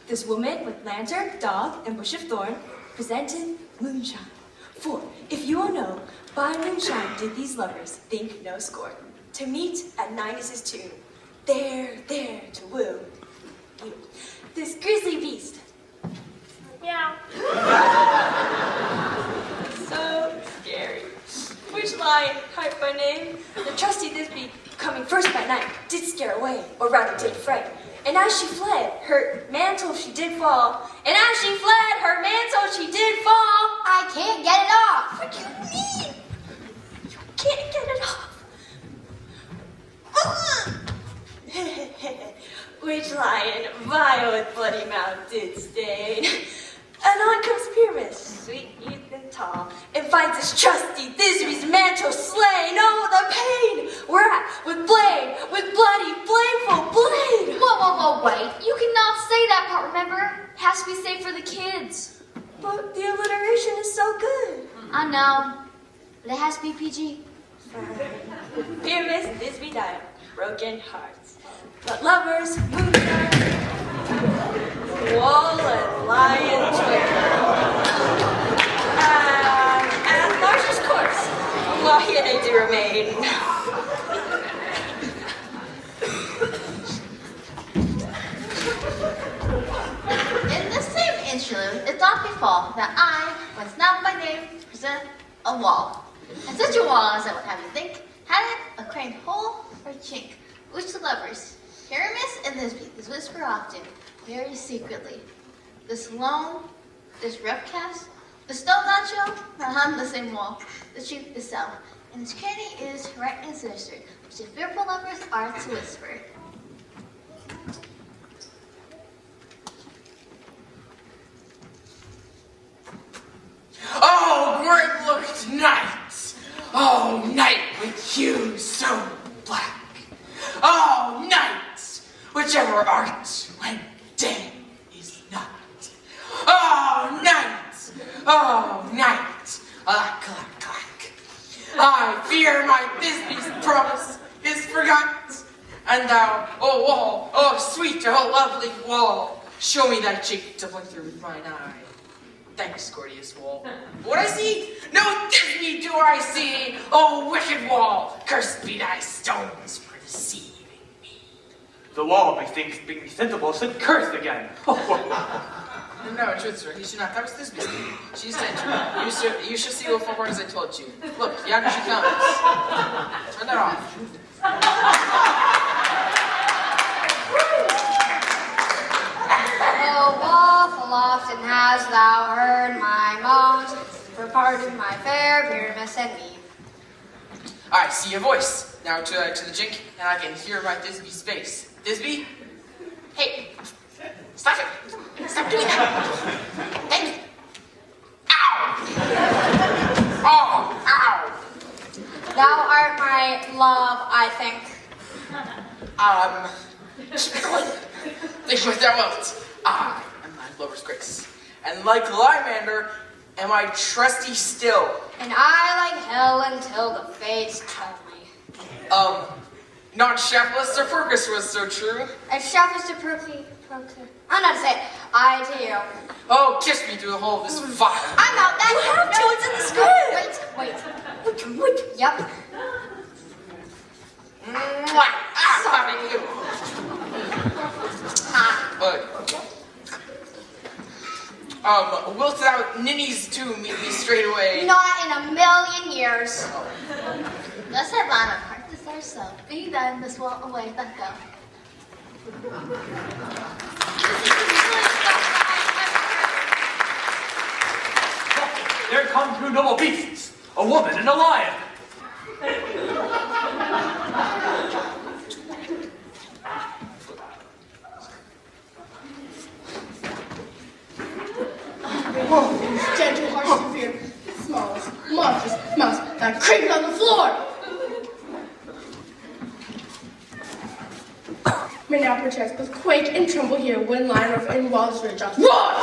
This woman with lantern, dog, and bush of thorn presented moonshine. For, if you will know, by moonshine did these lovers think no scorn. To meet at night is his tune. There to woo. You. This grisly beast. Meow. So scary. Which lion, heart by name, the trusty Thisbe, coming first by night, did scare away, or rather did fright. And as she fled, her mantle she did fall. And as she fled, her mantle she did fall. I can't get it off. What do you mean? You can't get it off. Which lion, vile with bloody mouth, did stain? Anon comes Pyramus, sweet youth and tall, and finds his trusty Thisbe's mantle slain. Oh, the pain! Whereat, with blade, with bloody, blameful blade! Whoa, wait. You cannot say that part, remember? It has to be safe for the kids. But the alliteration is so good. I know. But it has to be PG. Pyramus, Thisbe died, broken hearts. But lovers, moonshine, wall and lion and Marsh's corpse, while here they do remain. In this same interlude, it doth befall that I was not by name to present a wall. And such a wall, as I would have you think, had it a craned hole or chink, which the lovers, Pyramus and Thisbe, this whisper often, very secretly. This lone, this repcast, the stone nacho, on the same wall, the truth is self, and its cranny is right and sinister, which the fearful lovers are to whisper. Oh, grim-looked night! Oh, night with hues so black! Oh, night! Whichever art when day is not. Oh, night! Oh, night! Alack, alack, alack! I fear my Thisbe's promise is forgot. And thou, oh wall, oh sweet, oh lovely wall, show me thy cheek to look through with mine eye. Thanks, courteous wall. What I see? No Thisbe do I see! Oh, wicked wall, cursed be thy stones for deceiving me. The wall, methinks, being sensible, should curse again. No, in truth, sir, he should not. That was Thisbe's thing. She's danger. You should see what forward as I told you. Look, yonder she comes. Turn that off. Oh, awful often hast thou heard my moans, for pardon my fair Pyramus and me. I see your voice. Now to the jink, and I can hear my Thisbe's face. Thisbe? Hey! Stop it! Stop doing that! Thank you! Ow! Oh! Ow! Thou art my love, I think. Think what thou wilt. I am thy lover's grace, and like Lymander, am I trusty still. And I like hell until the fates tell me. Not Shaftless or Percus was so true. And Shaftless to Perky. I'm not to say it. I to you. Oh, kiss me through the hole of this fire. I'm out. That's You have to. It's in the script. Wait. Yep. Sorry. Wilt thou ninnies too meet me straight away? Not in a million years. Thus our line of heart is our soul. Be then this wall away, let go. There come two noble beasts, a woman and a lion. Whoa, gentle, harsh, severe, smallest, monstrous mouse that creeped on the floor. May now perchance both quake and tremble here when lion or in wildest rage doth roar.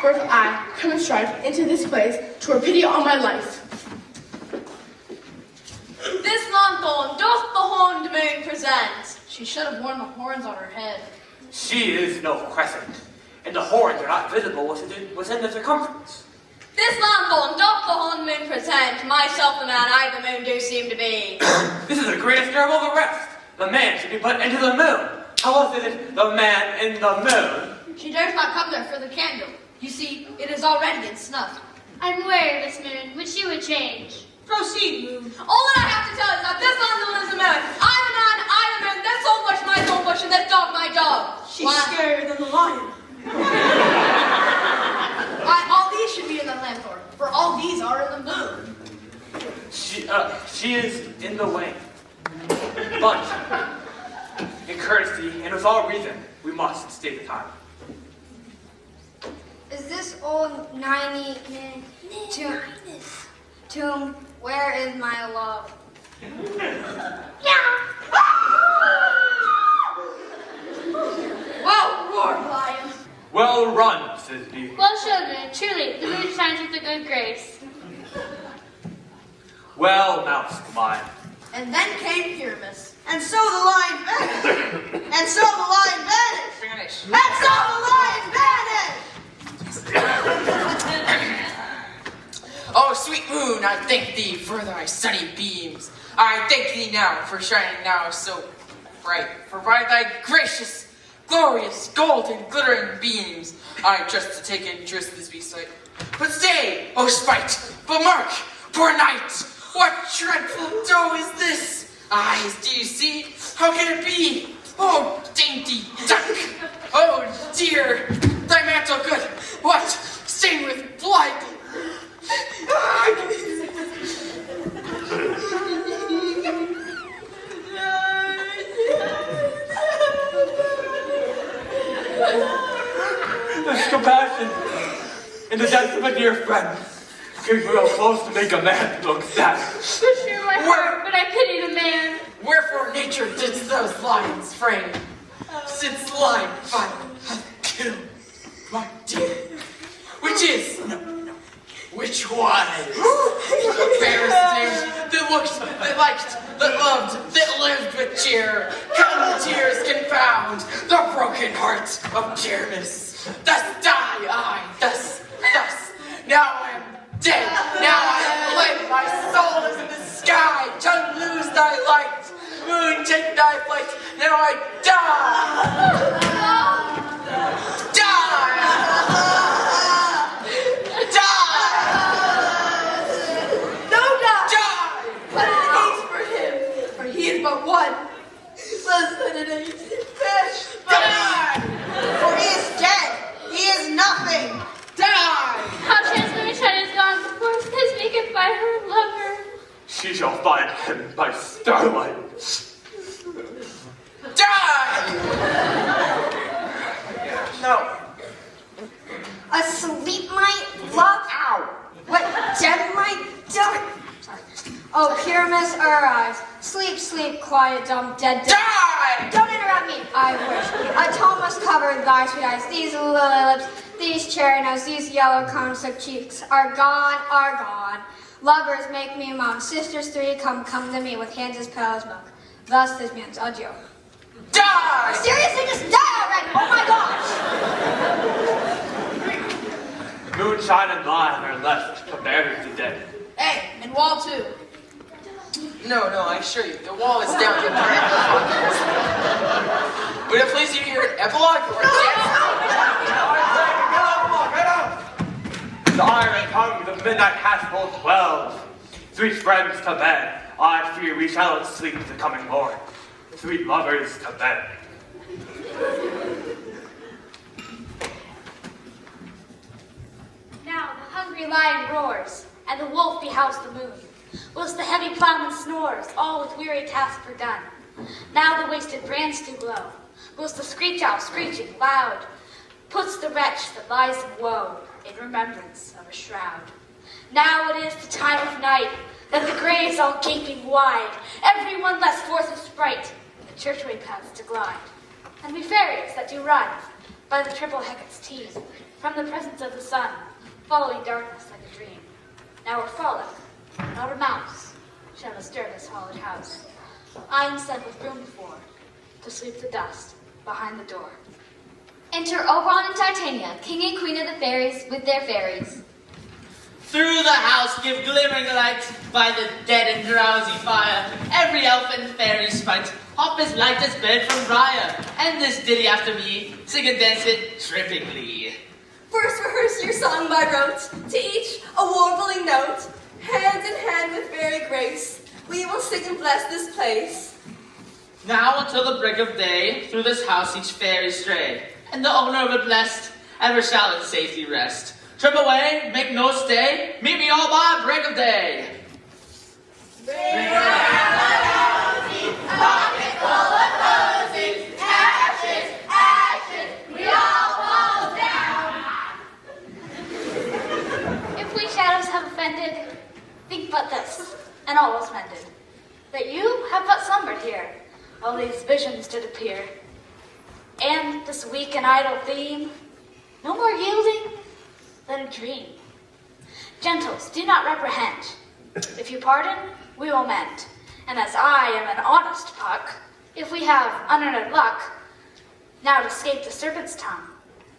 For if I come and stride into this place, 'twere pity on my life. This lanthorn doth the horned moon present. She should have worn the horns on her head. She is no crescent, and the horns are not visible within the circumference. This lanthorn doth the horned moon present. Myself the man, I the moon do seem to be. This is the greatest miracle of the rest. The man should be put into the moon. How else is it the man in the moon? She dares not come there for the candle. You see, it is already in snuff. I'm wary of this moon, which you would change. Proceed, moon. All that I have to tell is that this lanthorn is the moon. I'm the man, I the moon, this thorn bush my thorn bush, and this dog my dog. She's scarier than the lion. Why, all these should be in the lanthorn, for all these are in the moon. She is in the way. But, in courtesy and with all reason, we must state the time. Is this old 90 tomb? Where is my love? Well roared, lion. Well run, Thisbe. Well, children, truly, the moon shines with a good grace. Well, mouse mine. And then came Pyramus. And so the lion vanished. And so the lion vanished. Finish. And so the lion vanished. Oh, sweet moon, I thank thee for thy sunny beams. I thank thee now for shining now so bright. For by thy gracious, glorious, golden, glittering beams, I trust to take interest in this beast's sight. But stay, oh spite, but mark, poor knight, what dreadful doe is this? Eyes, do you see? How can it be? Oh, dainty duck! Oh, dear, thy mantle good, what? Stained with blood! This compassion in the death of a dear friend came real close to make a man look sad. But sure my heart, but I pity the man. Wherefore nature didst those lions frame, since lion fire hath killed my dear. Which is, which was the fairest thing that looked, that liked, that loved, that lived with cheer. Come tears confound the broken heart of Pyramus. Thus die I, thus, now I am dead, now I am fled, my soul is in the sky, tongue lose thy light, moon take thy flight, now I die! Die! No die! But an age for him, for he is but one. Less than an age. Die! For he is dead. He is nothing. Die! How chance the moonshine is gone before Thisbe can find her lover. She shall find him by starlight. Die! No. Asleep, my love? Ow! What, dead, my dumb? Oh, Pyramus, arise. Sleep, sleep, quiet, dumb, dead, dead. Die! Don't interrupt me, I wish. A tome must cover thy sweet eyes. These lily lips, these cherry nose, these yellow cornsick cheeks are gone, are gone. Lovers make me moan. Sisters three, come to me with hands as pale as milk. Thus this means adieu. Die! Seriously, just die already! Oh my gosh! Moonshine and lion are left to bury the dead. Hey, and wall too. No, I assure you, the wall is down in our epilogue. Would it please you to hear an epilogue or a dance? The iron tongue, the midnight hath full 12. Sweet friends to bed, I fear we shall not sleep the coming morn. Sweet lovers to bed. Now the hungry lion roars, and the wolf behouse the moon, whilst the heavy plowman snores, all with weary task forgot. Now the wasted brands do glow, whilst the screech owl screeching loud puts the wretch that lies in woe in remembrance of a shroud. Now it is the time of night, that the graves all gaping wide, every one less forth of sprite, the churchway paths to glide. And we fairies that do run by the triple Hecate's teeth, from the presence of the sun, following darkness like a dream. Now a frolic, not a mouse, shall disturb this hallowed house. I am sent with room before, to sweep the dust behind the door. Enter Oberon and Titania, king and queen of the fairies, with their fairies. Through the house give glimmering light, by the dead and drowsy fire. Every elf and fairy sprite hop as light as bird from briar. And this ditty after me, sing and dance it trippingly. First rehearse your song by rote, to each a warbling note. Hand in hand with fairy grace, we will sing and bless this place. Now until the break of day, through this house each fairy stray, and the owner of it blessed, ever shall in safety rest. Trip away, make no stay, meet me all by break of day. Bring around the rosy, a pocket full of posies. Ashes, ashes, we all fall down. If we shadows have offended, think but this, and all was mended, that you have but slumbered here, while these visions did appear. And this weak and idle theme, no more yielding than a dream. Gentles, do not reprehend. If you pardon, we will mend. And as I am an honest puck, if we have unearned luck, now to escape the serpent's tongue,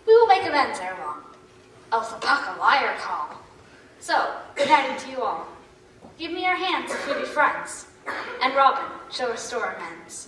we will make amends ere long. Else the puck a liar call. So, good night to you all. Give me your hands if we be friends, and Robin shall restore amends.